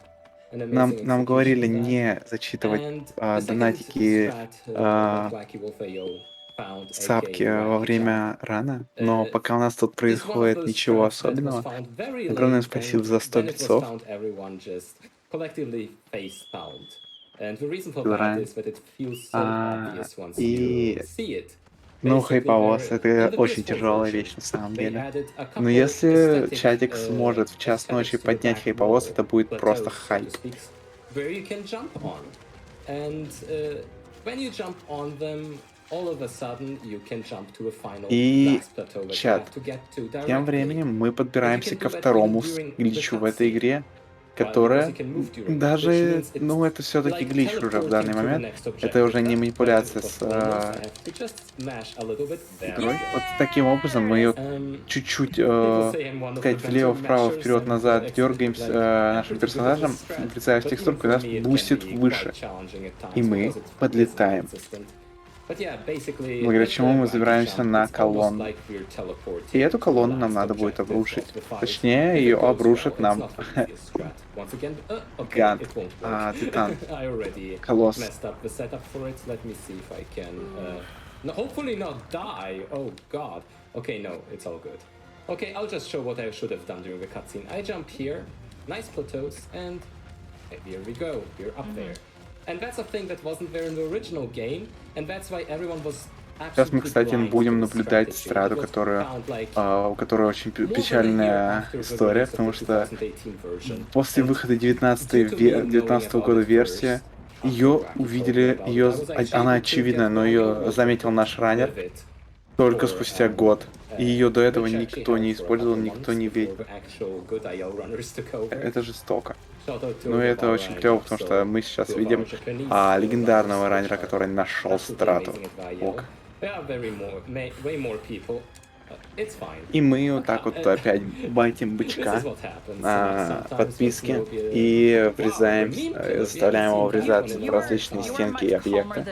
Нам amazing говорили execution of that. не зачитывать And the second донатики strat that Wacky Wolf AO found, в сапке aka во Wacky время рана, но пока у нас тут Jump, is one of происходит those ничего strats that was особенного. found very Огромное late, спасибо and за 100 then it was битцов. found everyone just collectively face-palmed. And the reason for that Дураем. is that it feels so obvious once И you see it. ну, Basically, хайповоз in это the очень PS4 тяжелая version, вещь на самом they деле. added a Но couple если aesthetic, чатик сможет в час ночи aesthetics to the поднять back хайповоз, wall, это будет просто plateaus, so to хайп. speak, where you can jump on. And when you jump on them, all of a sudden you can jump to a final И last plateau that you чат, have to get to тем directly. временем мы подбираемся And you ко can do that второму even during гличу the в этой cutscene. игре, Because которая you can move during it, which даже, means it's ну, это все-таки like глич уже в данный teleporting to the момент. next Это уже objective. не But манипуляция it was с almost, I have to just smash a little bit. There we игрой. go. Вот таким образом мы ее чуть-чуть, сказать, влево-вправо, вперед-назад дергаемся нашим персонажем, врезаясь в текстурку, и нас бустит выше. И мы подлетаем. Благодаря чему мы забираемся на колонну. И эту колонну нам надо будет обрушить. Точнее, ее обрушит нам Гант, Титан, Колосс. No, hopefully not die. Oh god. Okay, no, it's all good. Okay, I'll just show what I should have done during the cutscene. I jump here, nice plateaus, and here we go. We're up there. And that's a thing that wasn't there in the original game, and that's why everyone was. Сейчас мы, кстати, будем наблюдать страту, у которой очень печальная история, потому что после выхода 19 года версии ее увидели, она очевидна, но ее заметил наш раннер только спустя год. И ее до этого никто не использовал, никто не видел. Это жестоко. Но это очень клево, потому что мы сейчас видим легендарного раннера, который нашел страту. Ок. И мы вот так вот опять байтим бычка на подписке и врезаем, заставляем его врезаться в различные стенки и объекты,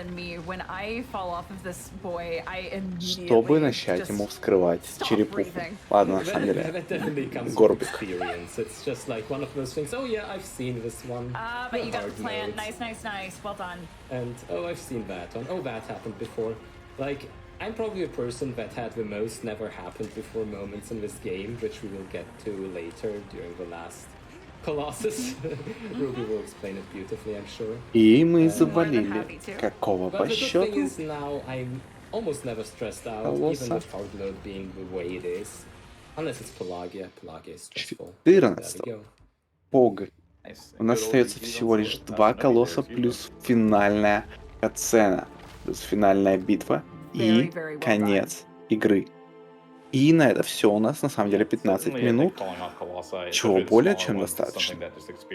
чтобы начать ему вскрывать черепуху. Ладно, на самом деле, горбик. I'm probably a person that had the most never happened before moments in this game, which we will get to later during the last Colossus. Ruby will explain it beautifully, I'm sure. И мы завалили. Какого по счету? The thing is now I'm almost never stressed out, even with hard load being the way it is. Unless it's Pelagia. Pelagia is stressful. 14. Пог. У нас остается всего лишь 2 колосса плюс финальная катсцена, плюс финальная битва. И конец игры. И на это все у нас на самом деле 15 минут, чего более чем достаточно. 15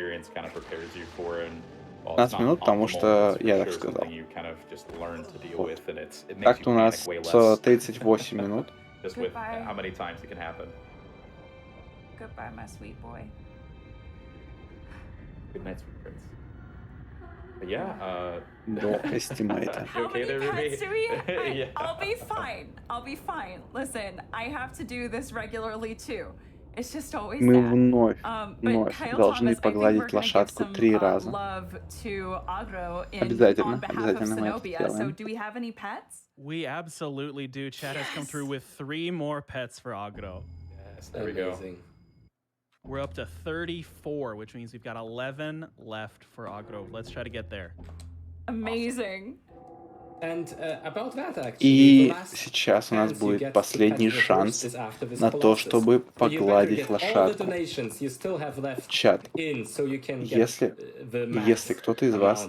минут, потому что я так сказал. Вот. Так-то у нас 38 минут. Goodbye, my sweet boy. Good night, sweet prince. But yeah, До эстимейта. How many pets do we have? Yeah. I'll be fine. I'll be fine. Listen, I have to do this regularly too. It's just always Мы that. вновь But Kyle должны Thomas, I think we're погладить gonna give лошадку some 3 раза. love to Agro on Обязательно, behalf of обязательно мы это Zenobia. So, сделаем. do we have any pets? We absolutely do. Chad has come through with 3 more pets for Agro. yes, there we go. Amazing. We're up to 34, which means we've got 11 left for Agro. Let's try to get there. Amazing. И сейчас у нас будет последний шанс на то, чтобы погладить лошадку. Чат. Если кто-то из вас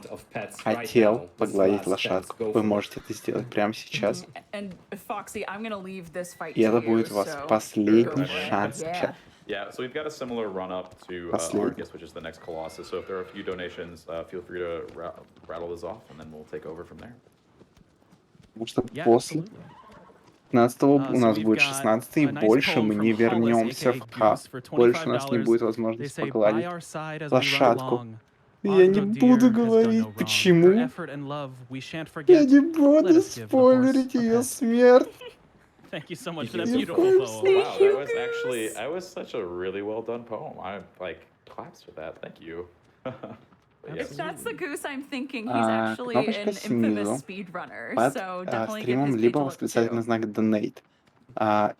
хотел погладить лошадку, вы можете это сделать прямо сейчас. И это будет у вас последний шанс, чат. Yeah, so we've got a similar run up to Argus, which is the next Colossus. So if there are a few donations, feel free to rattle those off, and then we'll take over from there. Потому что после 15-го у нас будет 16-й, и больше мы не вернемся в хаб. Больше у нас не будет возможности погладить лошадку. Я не буду говорить, почему. Я не буду спойлерить ее смерть. Thank you so much for that beautiful poem. Wow, that was actually, that was such a really well done poem. I like claps for that. Thank you. If that's the goose I'm thinking, he's actually an infamous speedrunner. So definitely give стримом his либо page a look восклицательный too. знак Donate.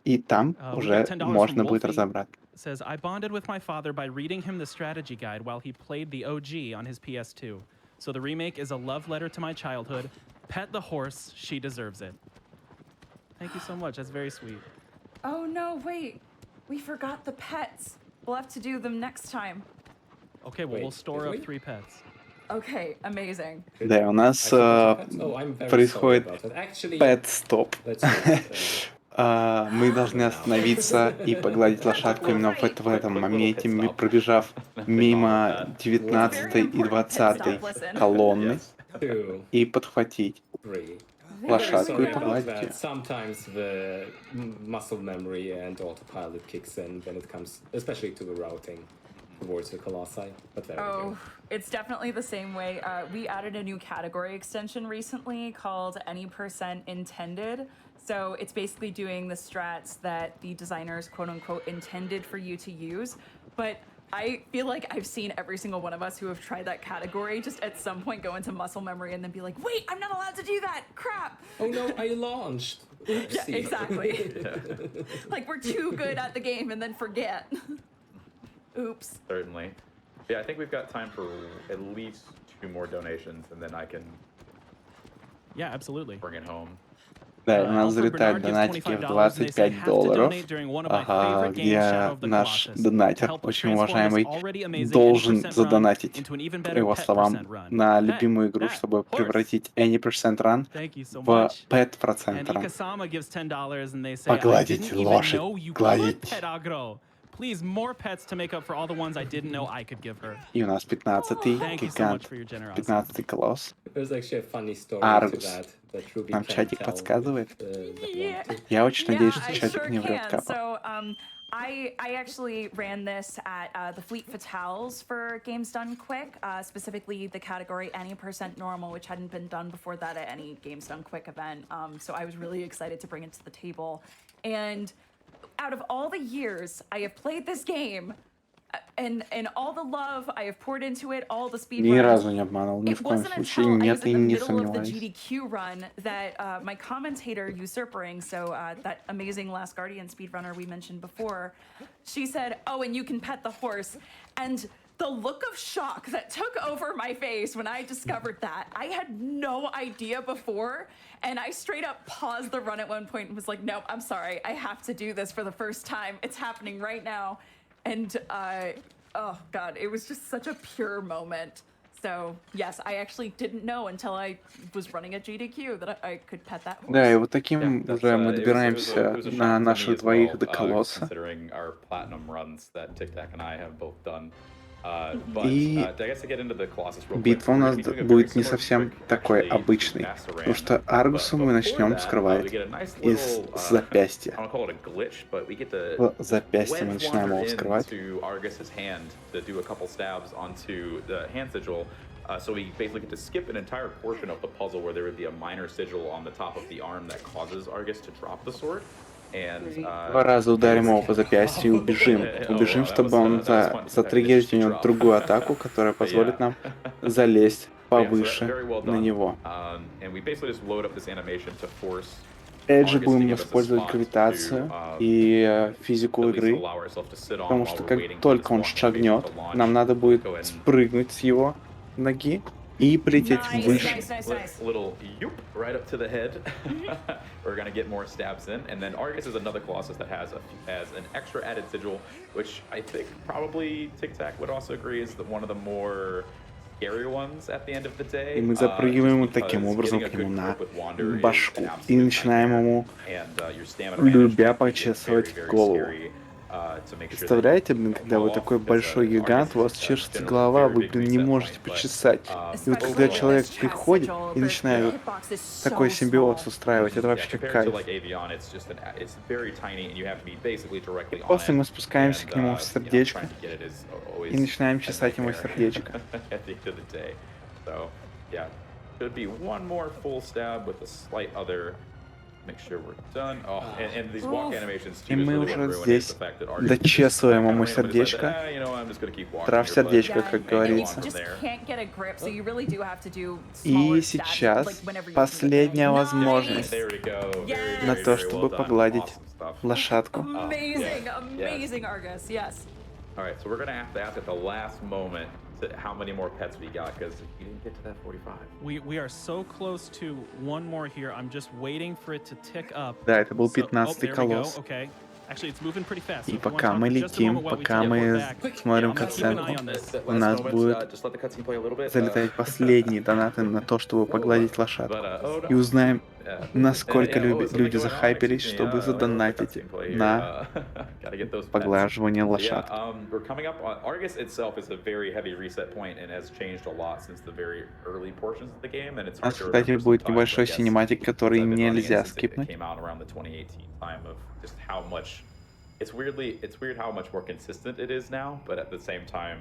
И там уже $10 можно from будет Wolfie. разобрать. Says, I bonded with my father by reading him the strategy guide while he played the OG on his PS2. So the remake is a love letter to my childhood. Pet the horse, she deserves it. Thank you so much, that's very sweet. Oh no, wait. We forgot the pets. We'll have to do them next time. Okay, well, we'll store up 3 pets. Okay, amazing. Да, у нас происходит pet-стоп. Мы должны остановиться и погладить лошадку именно в этом моменте, пробежав мимо 19-й и 20-й колонны и подхватить лошадку и погладить ее. Sometimes the muscle memory and autopilot kicks in when it comes, especially to the routing towards the Colossi. But there we go. It's definitely the same way. We added a new category extension recently called Any Percent Intended. So it's basically doing the strats that the designers, quote unquote, intended for you to use. But I feel like I've seen every single one of us who have tried that category just at some point go into muscle memory and then be like, wait, I'm not allowed to do that. Crap. Oh no, I launched. Oopsie. Yeah, exactly. Like we're too good at the game and then forget. Oops. Certainly. Yeah, I think we've got time for at least 2 more donations, and then I can Yeah, absolutely. bring it home. Да, у нас залетают донатики в $25, где наш донатер, очень уважаемый, должен задонатить, по его словам, на любимую игру, чтобы превратить Any Percent Run в Pet% Run. Погладить лошадь, гладить. Please, more pets to make up for all the ones I didn't know I could give her. И у нас 15-й Thank you so гигант, much for your generosity. 15-й колосс. There's actually a funny story Argus. to that Ruby Нам can чатик tell подсказывает. Yeah. Я очень надеюсь, что I чатик sure не врет, can. Капа. So, I actually ran this at the Fleet Fatales for Games Done Quick, specifically the category Any Percent Normal, which hadn't been done before that at any Games Done Quick event. So I was really excited to bring it to the table. And out of all the years I have played this game, and all the love I have poured into it, all the speed Ни runs, разу не обманул, ни it в коем wasn't случае. until I Нет, was и in the не middle of the сомневаюсь. GDQ run that my commentator Usurpering, so that amazing Last Guardian speedrunner we mentioned before, she said, "Oh, and you can pet the horse," and the look of shock that took over my face when I discovered that, I had no idea before, and I straight up paused the run at one point and was like, "Nope, I'm sorry, I have to do this for the first time. It's happening right now," and oh god, it was just such a pure moment. So yes, I actually didn't know until I was running at GDQ that I could pet that horse. Да, и вот таким That's, уже мы it was добираемся a shock на to me наших as двоих well, до колосса. considering our platinum runs that Tiktak and I have both done. But И I guess to get into the Colossus real quick, битва у we're нас gonna be doing a very будет не similar совсем trick, такой actually, обычный, to Master потому Ram. что Аргусу мы But начнем before that, we скрывать get a nice из little, I запястья. don't call it a glitch, but we get to В запястье мы wedge начинаем wander его вскрывать. into Argus's hand to do a couple stabs onto the hand sigil. So we basically get to skip an entire portion of the puzzle where there would be a minor sigil on the top of the arm that causes Argus to drop the sword. And, 2 раза ударим его по запястью и убежим. Убежим, чтобы он затриггерить у него другую атаку, которая позволит нам залезть повыше на него. Эджи будем использовать гравитацию и физику игры, потому что как только он шагнет, нам надо будет спрыгнуть с его ноги и полететь Nice, выше. nice, nice, nice. Little yoop right up to the head. We're gonna get more stabs in, and then Argus is another Colossus that has an extra added sigil, which I think probably Tiktak would also agree is one of the more scarier ones at the end of the day. И мы запрыгиваем вот таким образом к нему на башку и начинаем ему, любя, почесывать голову. Представляете, блин, когда вы такой большой гигант, у вас чешется голова, вы, блин, не можете почесать. И вот когда человек приходит и начинает такой симбиоз устраивать, это вообще кайф. После мы спускаемся к нему в сердечко и начинаем чесать ему сердечко. Make sure we're done. Oh, and these walk animations too. И мы уже здесь дочесываем ему сердечко. Трав сердечко, как говорится. И сейчас последняя возможность на то, чтобы погладить лошадку. Amazing, amazing, Argus, yes. Alright, so we're gonna have to ask at the last moment how many more pets we got, because you didn't get to that 45. We are so close to one more here. I'm just waiting for it to tick up. Да, это был So- 15-й there we go. колосс. Okay. Actually, it's moving pretty fast. So И if you wanna пока talk мы for just a летим, moment while we пока teleport мы back, смотрим I'm gonna keep an eye катсценку, on this. у нас будет Just let the cutscene play a little bit. залетать последние донаты на то, чтобы погладить лошадку. И узнаем, насколько люди захайпились, чтобы задонатить на поглаживание лошадки. We're coming up on Argus itself is a very heavy reset point and has changed a lot since the very early portions of the game, and it's У нас, кстати, будет небольшой синематик, который нельзя скипнуть. Came out around the 2018 time of just how much it's weird how much more consistent it is now, but at the same time,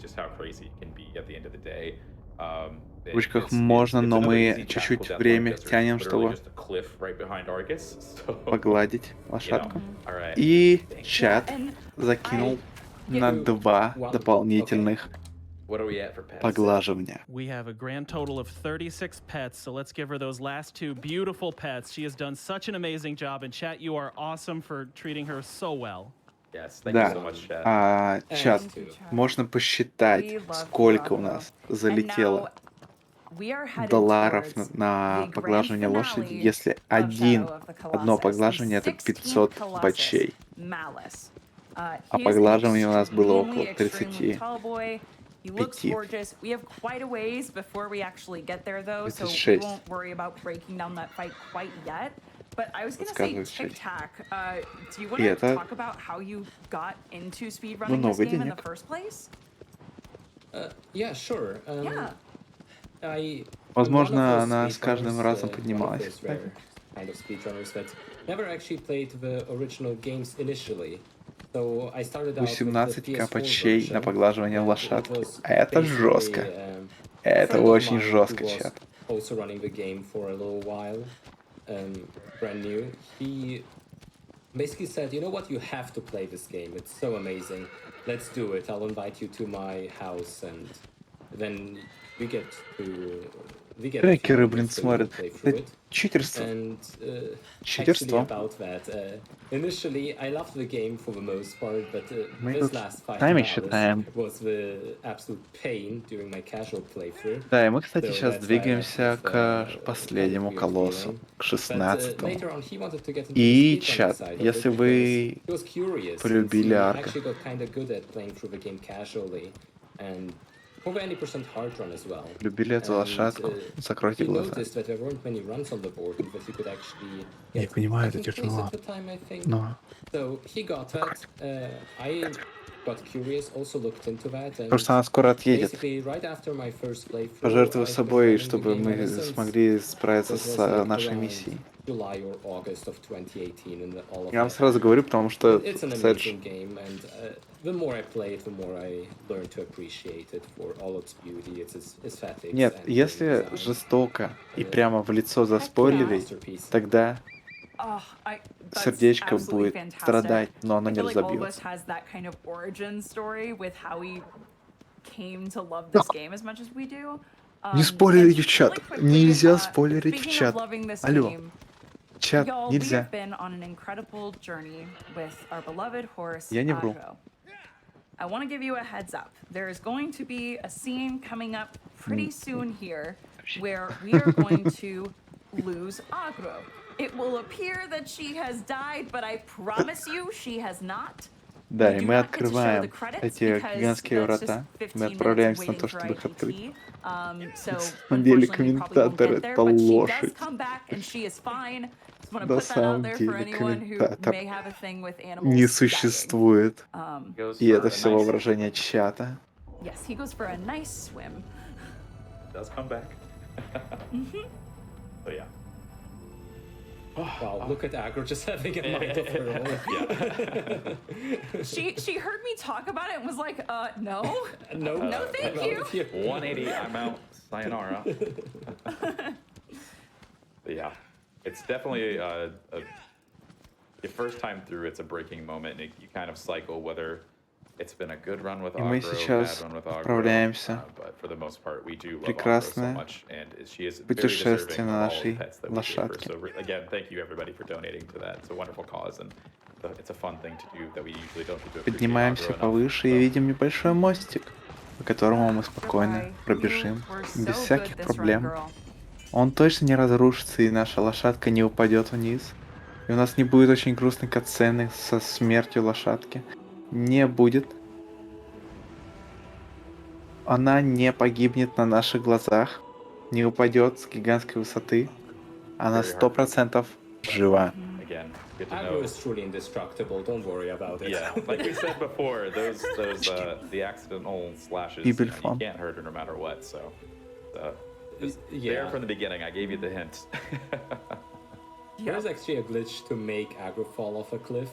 just how crazy it can be at the end of the day. В ручках можно, но мы чуть-чуть время тянем, чтобы погладить лошадку. И чат закинул на 2 дополнительных поглаживания. We have a grand total of 36 pets, so let's give her those last 2 beautiful pets. She has done such an amazing job, and chat, you are awesome for treating her so well. Yes, thank you so Да, much, chat. чат, можно посчитать, сколько у нас залетело долларов на поглаживание лошади, если одно поглаживание это 500 бачей. А поглаживание у нас было около 35. He looks gorgeous. We have quite a ways before we actually get there, though, so we 36. won't worry about breaking down that fight quite yet. But I was going to say, Подсказывает 6. Tiktak, do you want И to это talk about how you got into speedrunning this много game in the денег. first place? Yeah, sure. Yeah. Возможно, она с каждым разом поднималась. Kind of speedrunners that never actually played the original games initially. So I started out with the 18 PS4 капачей version, на поглаживание and it лошадки. was А это basically, жестко. a Это friend of очень mine жестко, who was чат. also running the game for a little while, brand new. He basically said, you know what, you have to play this game. It's so amazing. Let's do it. I'll invite you to my house, and then we get to Трекеры, блин, смотрят. Это читерство. And actually Читерство. about that, initially I loved the game for the most part, but Мы this тут last 5 тайминг hours считаем. was the absolute pain during my casual playthrough. Да, и мы, кстати, So сейчас that's why I двигаемся left with, к kind of последнему weird колоссу, feeling. к But 16-му. later on he wanted to get into И the speedrunning чат, side of если it вы because he was curious, since полюбили he Арка. actually got kind of good at playing through the game casually and over any percent hard run as well. Любили эту лошадку, закройте He глаза. noticed that there weren't many runs on the board and that he could actually Я get понимаю, это second place тяжело. at the time, I think. Но So he got that. I got curious, also looked into that, and потому что она скоро отъедет. basically right after my first playthrough, Пожертвую I собой, started running чтобы the game мы ever since. смогли справиться It с was like нашей around миссией. July or August of 2018, and all of Я вам that. сразу говорю, потому что It's an Сэдж, amazing game, and the more I play it, the more I learn to appreciate it for all its beauty, its aesthetics. нет, and если design. жестоко и прямо в лицо заспойлерить, Masterpiece. тогда Oh, that's сердечко absolutely будет fantastic. страдать, но оно I не feel like all of us разобьется. has that kind of origin story with how we came to love this game as much as we do. Не спойлерите and в чат. really quickly, Нельзя спойлерить в speaking of чат. loving this Алло. game, Чат, y'all, we нельзя. have been on an incredible journey with our beloved horse, Я не вру. Agro. I want to give you a heads up. There is going to be a scene coming up pretty soon here where we are going to lose Agro. It will appear that she has died, but I promise you she has not. Да, и мы открываем эти гигантские врата. Мы отправляемся на то, чтобы их открыть. На самом деле комментатор — это лошадь. На самом деле комментатор не существует. И это все воображение чата. Yes, he goes for a nice swim. Does come back. But yeah. Wow, look at Agro just having a mind of her own. She heard me talk about it and was like, no. No, thank I'm you. out of here. 180, I'm out. Sayonara. But yeah, it's definitely your first time through, it's a breaking moment, and you kind of cycle whether it's been a good run with И мы Agro, сейчас bad run with Agro. отправляемся But for the most part, we do love Agro so прекрасное much, and she is very путешествие deserving на of all the нашей pets that we gave her. лошадке. So again, thank you everybody for donating to that. It's a wonderful cause, and it's a fun thing to do that we usually don't do. Поднимаемся повыше и видим небольшой мостик, по которому мы спокойно пробежим без всяких проблем. Он точно не разрушится, и наша лошадка не упадет вниз. И у нас не будет очень грустной катсцены со смертью лошадки. Не будет. Она не погибнет на наших глазах, не упадет с гигантской высоты. Она 100% жива. Again, good to Agro know. is truly indestructible, don't worry about it. Yeah, like we said before, those the accidental slashes, People you fun. can't hurt her no matter what. So, just Yeah. there from the beginning, I gave you the hint. There's actually a glitch to make Agro fall off a cliff,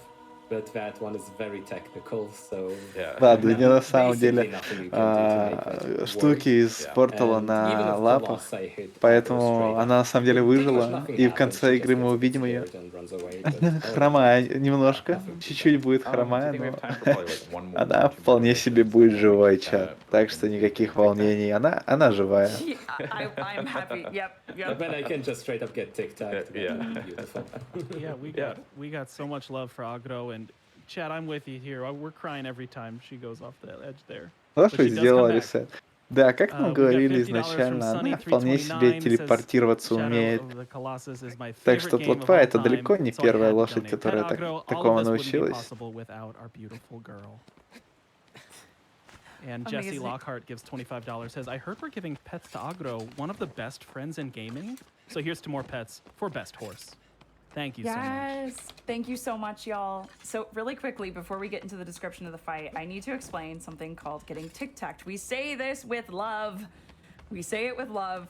but that one is very technical, so... Yeah. Ладно, не на самом Basically деле nothing you can do to make that штуки work. из портала And even на if лапах, Colossus hit Agro поэтому straight она up, на самом деле pretty much выжила, nothing и в happens, конце she игры just мы gets увидим ее scared and runs away, but- хромая немножко, чуть-чуть будет Do хромая, you think we но have time for probably like one more она or two more вполне себе donations? будет живой, Kinda чат. Так что никаких волнений, она живая. I'm happy. Yep. Then I can just straight up get Tiktak. Yeah. Beautiful. Yeah, we got so much love for Agro, and Chad, I'm with you here. We're crying every time she goes off the edge there. Хорошо But she does сделала come back. ресет. Да, как мы We got говорили $50 изначально, from она Sunny вполне себе 329 телепортироваться says, умеет. Shadow of the Colossus is my Так favorite что game of плотва all это time, далеко не so I первая had to лошадь, donate. которая Pet Agro, all такому of this wouldn't be научилась. possible without our beautiful girl. And Jesse Amazing. Lockhart gives $25, says, I heard we're giving pets to Agro, one of the best friends in gaming. So here's to more pets for best horse. Thank you so much. Yes. Thank you so much, y'all. So really quickly, before we get into the description of the fight, I need to explain something called getting tic-tacked. We say this with love. We say it with love.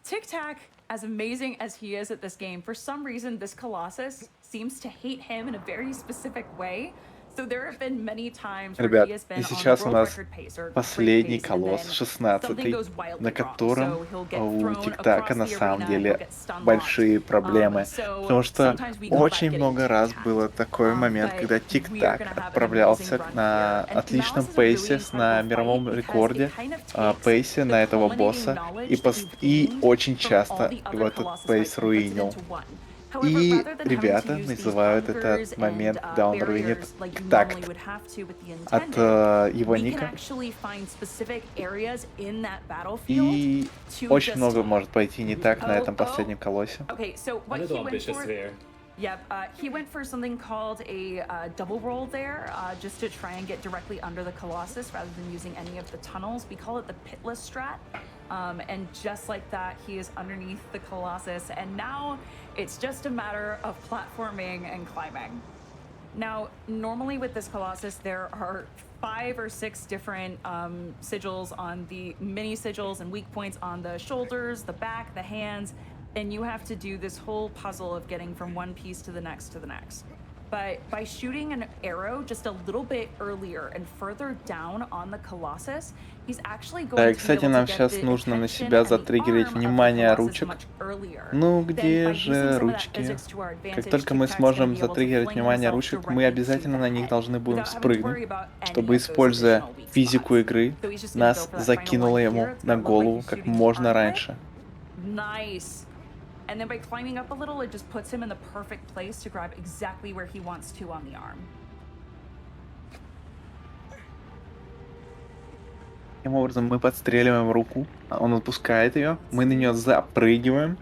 Tic-tac, as amazing as he is at this game, for some reason, this Colossus seems to hate him in a very specific way. So there have been many times where Ребят, he has been и on the сейчас у world нас record pace or последний great pace, and колосс, then something 16-й, goes wildly на wrong. котором So he'll get у thrown Тиктака across на the самом arena, he'll деле get stun большие locked. проблемы. So Потому что sometimes we go back очень getting много раз tic-tacked. был такой момент, But когда we are Тиктак gonna have an отправлялся amazing run на here. And отличном Malice is a really пейсе, на incredible мировом fight because рекорде it kind of takes пейсе на the этого culminating босса, knowledge и, that you've и gained очень from all часто the other его этот Colossus пейс fights and puts it руинил. into one. However, И rather than having to ребята use these называют bunkers этот момент, and, когда он руинит, barriers like you такт normally would have to with the от intended, его we can ника. actually find specific areas in that battlefield И to очень just... много может пойти не так на этом Oh. последнем колоссе. Okay, so A what he little went ambitious for... there. Yep, he went for something called a double roll there, just to try and get directly under the Colossus rather than using any of the tunnels. We call it the pitless strat. And just like that, he is underneath the Colossus, and now it's just a matter of platforming and climbing. Now, normally with this Colossus, there are 5 or 6 different sigils on the mini sigils and weak points on the shoulders, the back, the hands, and you have to do this whole puzzle of getting from one piece to the next to the next. But by shooting an arrow just a little bit earlier and further down on the Colossus, he's actually going Да, и, to be кстати, able нам to get сейчас the нужно на attention себя and the затриггерить arm of the внимание Colossus ручек. much earlier. Ну, Then by где using же some of that ручки? physics to our Как advantage, только мы Tic-Tac's gonna сможем be able to затриггерить fling внимание himself ручек, мы directly to обязательно the на них head должны будем without having to worry спрыгнуть, about any чтобы, of those используя additional weak физику spots. игры, So he's just gonna нас go for that final закинуло one ему here. It's на gonna look like голову he's как shooting the можно armpit. раньше. Nice. And then by climbing up a little, it just puts him in the perfect place to grab exactly where he wants to on the arm. Таким образом мы подстреливаем руку, он отпускает ее, мы на нее запрыгиваем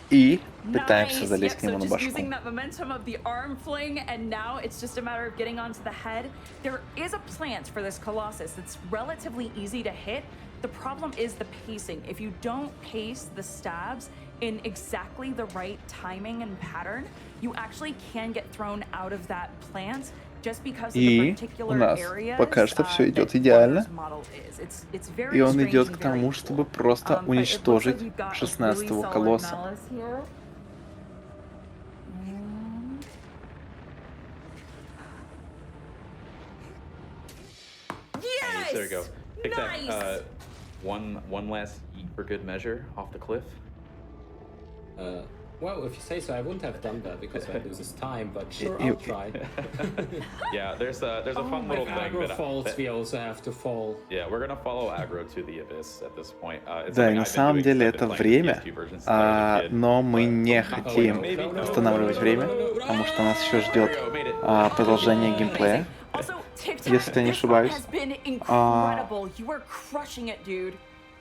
и пытаемся Nice. залезть Yep. к нему So на just башку. using that momentum of the arm fling, and now it's just a matter of getting onto the head. There is a plant for this Colossus. It's relatively easy to hit. The problem is the pacing. If you don't pace the stabs in exactly the right timing and pattern, you actually can get thrown out of that plant just because of the И у particular нас areas пока что все that идет идеально. Warner's model is. It's И very он strange идет and к very тому, cool. чтобы просто But it looks like уничтожить we've got a really 16-го solid колосса. malice here. Yes! There you go. Tiktak, Nice! one last eat for good measure off the cliff. Well, if you say so, I wouldn't have done that because I lose his time, but sure, You- I'll try. Yeah, there's a fun little thing Aggro that, falls, that- we also have to fall. yeah, we're gonna follow aggro to the abyss at this point. It's Да, something и на I've been самом doing деле since I've это been playing the время, PS2 version since I was a kid, но мы but- не oh, хотим maybe no. останавливать время, потому что нас еще ждет There we go, made it. продолжение геймплея. Also, TikTok, Если я не this run ошибаюсь. has been incredible. You are crushing it, dude.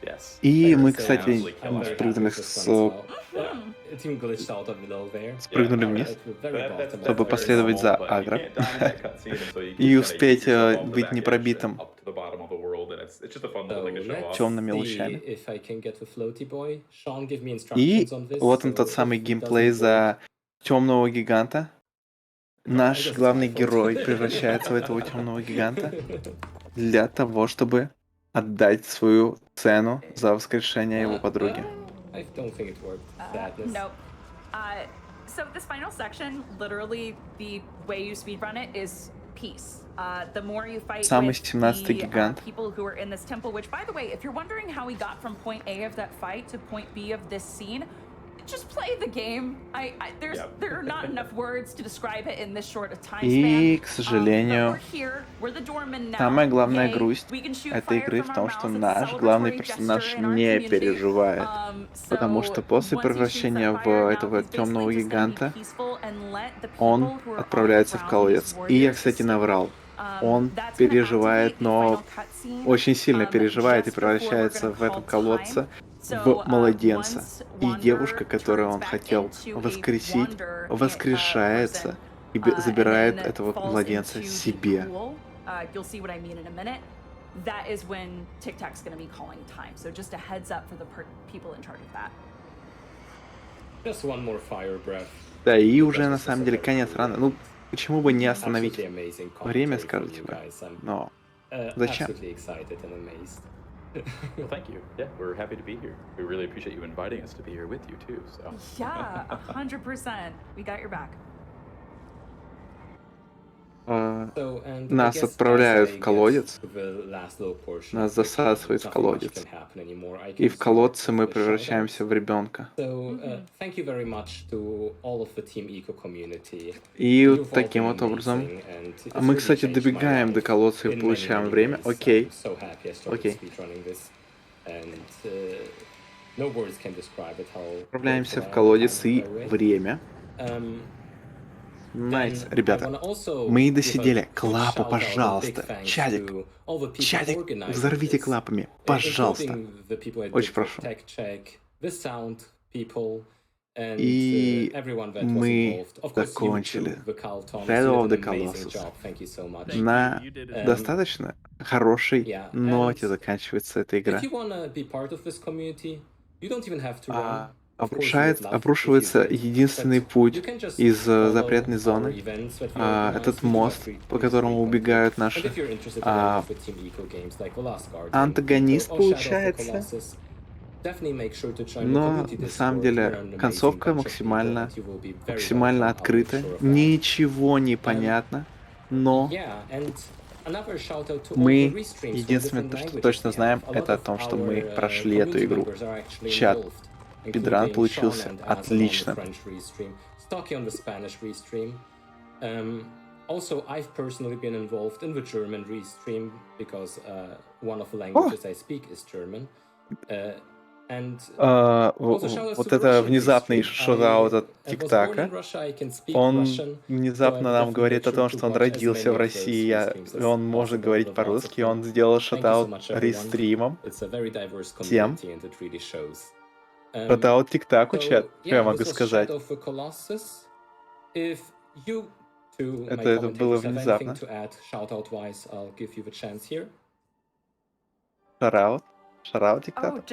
Yes. И мы, So, кстати, I'm very happy спрыгнули with this one, so, yeah, it even glitched out a little there. спрыгнули Yeah, вниз, At the very bottom. чтобы very последовать за normal, but you агро. can't die in that cutscene, and so you И keep kinda успеть, yourself off the быть back edge непробитым and up to the bottom of the world, and it's just a fun little So thing to show off. let's темными see лучами. if I can get the floaty boy. Sean, give me И instructions on this. вот он so тот самый if it геймплей doesn't за темного гиганта. I Наш guess it's главный my fault. герой превращается в этого темного гиганта для того, чтобы отдать свою цену за воскрешение его подруги. I don't think it worked. Sadness. Nope. So this final section, literally, the way you speedrun it is peace. The more you fight Самый with 17-й the гигант. people who are in this temple, which, by the way, if you're wondering how we got from point A of that fight to point B of this scene, just play the game. There are not enough words to describe it in this short a time И, span. к сожалению, But we're here. We're the doorman now. самая главная Yay. грусть We can shoot этой fire игры from в our том, что mouths. It's a наш главный celebratory персонаж gesture in our не community. переживает, потому что после Once he shoots превращения that в fire, now этого he's basically темного just gonna be гиганта peaceful and let the он people who are отправляется в all around колодец. these И я, warriors кстати, escape. наврал. Он That's gonna переживает, activate the но final cutscene, очень сильно переживает и just before we're превращается gonna в этом call колодце time. в So, младенца. once И Wander девушка, которую turns он back хотел into a воскресить, Wander, воскрешается person, и and забирает then этого falls младенца into the себе. pool. You'll see what I mean in a minute. That is when Tiktak's going to be calling time. So just a heads up for the people in charge of that. Just one more fire breath. Да, и уже на самом деле конец рана. Ну, почему бы не Absolutely остановить amazing время, commentary from скажете you вы? guys. I'm Но зачем? absolutely excited and amazed. Well, thank you. Yeah, we're happy to be here. We really appreciate you inviting us to be here with you too. So. Yeah, 100%. We got your back. So, and I Нас guess отправляют as I в колодец, get to the last little portion нас of the game, засасывают в nothing much колодец. can happen anymore. I И can в колодце start мы the превращаемся shoutouts. в ребенка. So, thank you very much to all of the Team Eco community. И You've вот all таким been вот образом amazing, and it's мы, really кстати, changed my добегаем до life колодца и in получаем many время. ways. Окей. I'm so happy I started Окей. speedrunning this, and no words can describe it how Отправляемся grateful в I am колодец that time и flew away. время. Найс, ребята, мы досидели. Клапа, пожалуйста. Чатик, чатик, взорвите клапами, пожалуйста. Очень прошу. И мы закончили Shadow of the Colossus. На достаточно хорошей ноте заканчивается эта игра. Обрушивается единственный путь из запретной зоны. Этот мост, по которому убегают наши антагонист, получается. Но на самом деле концовка максимально открыта. Ничего не понятно, но мы единственное, что точно знаем, это о том, что мы прошли эту игру. Чат Педран получился отличным. Also, I've personally been involved in the German restream because one of the languages I speak is German. Вот это внезапный шоу-аут от Тиктака, он внезапно нам говорит о том, что он родился в России, и он может говорить по-русски, он сделал шоу-аут рестримом. Тем. Шоу-аут Тиктаку, чат, что я могу сказать. Это было внезапно. Шараут Тиктак?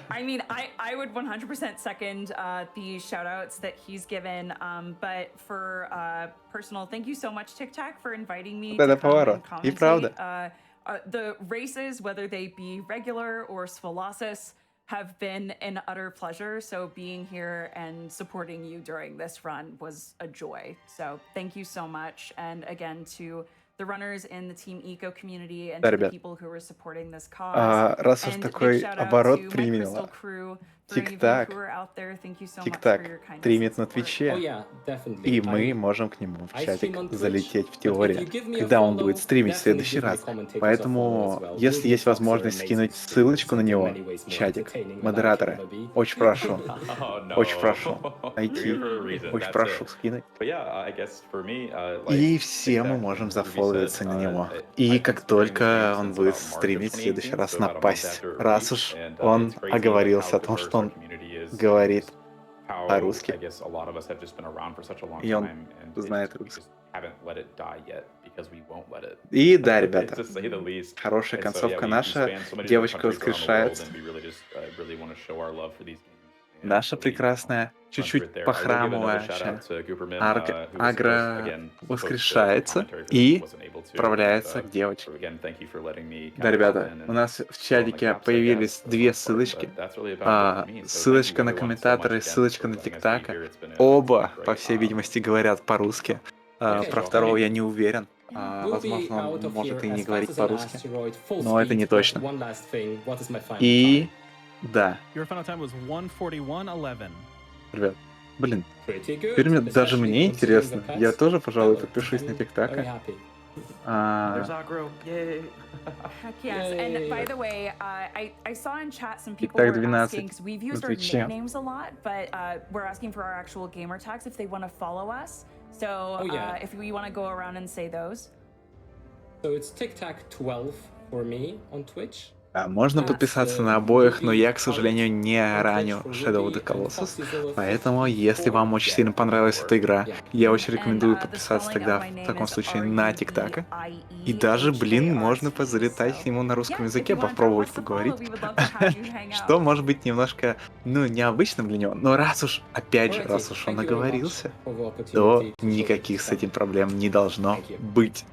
I mean, I would 100% second the shout outs that he's given. But for personal, thank you so much, Tiktak, for inviting me to come and commentate. The races, whether they be regular or Colossus, have been an utter pleasure. So being here and supporting you during this run was a joy. So thank you so much. And again, to the runners in the Team Eco community and to the people who were supporting this cause. Раз уж такой оборот приняла, Тиктак стримит на Твиче, и мы можем к нему в чатик залететь в теории, когда он будет стримить в следующий раз. Поэтому, если есть возможность скинуть ссылочку на него в чатик, модераторы, очень прошу найти, очень прошу скинуть. И все мы можем зафоловиться на него. И как только он будет стримить в следующий раз, напасть. Раз уж он оговорился о том, что он говорит по-русски. И он знает русский. И да, ребята, хорошая концовка наша. Девочка воскрешается. Наша прекрасная, чуть-чуть похрамывающая агро воскрешается и отправляется к девочке. Да, ребята, у нас в чатике появились две ссылочки. Ссылочка на комментаторы, ссылочка на Тиктака. Оба, по всей видимости, говорят по-русски. Про второго я не уверен. Возможно, он может и не говорить по-русски, но это не точно. И да. Ребят, блин, теперь даже мне интересно. Я тоже, пожалуй, подпишусь на Тиктака. Тиктак 12 на Твиче. If we want to go around and say those. So it's Tiktak12 for me on Twitch. Можно подписаться на обоих, но я, к сожалению, не раню Shadow of the Colossus, поэтому, если вам очень сильно понравилась эта игра, я очень рекомендую подписаться тогда, в таком случае, на Тиктака. И даже, блин, можно позалетать к нему на русском языке, попробовать поговорить, что может быть немножко, необычным для него, но раз уж он оговорился, то никаких с этим проблем не должно быть.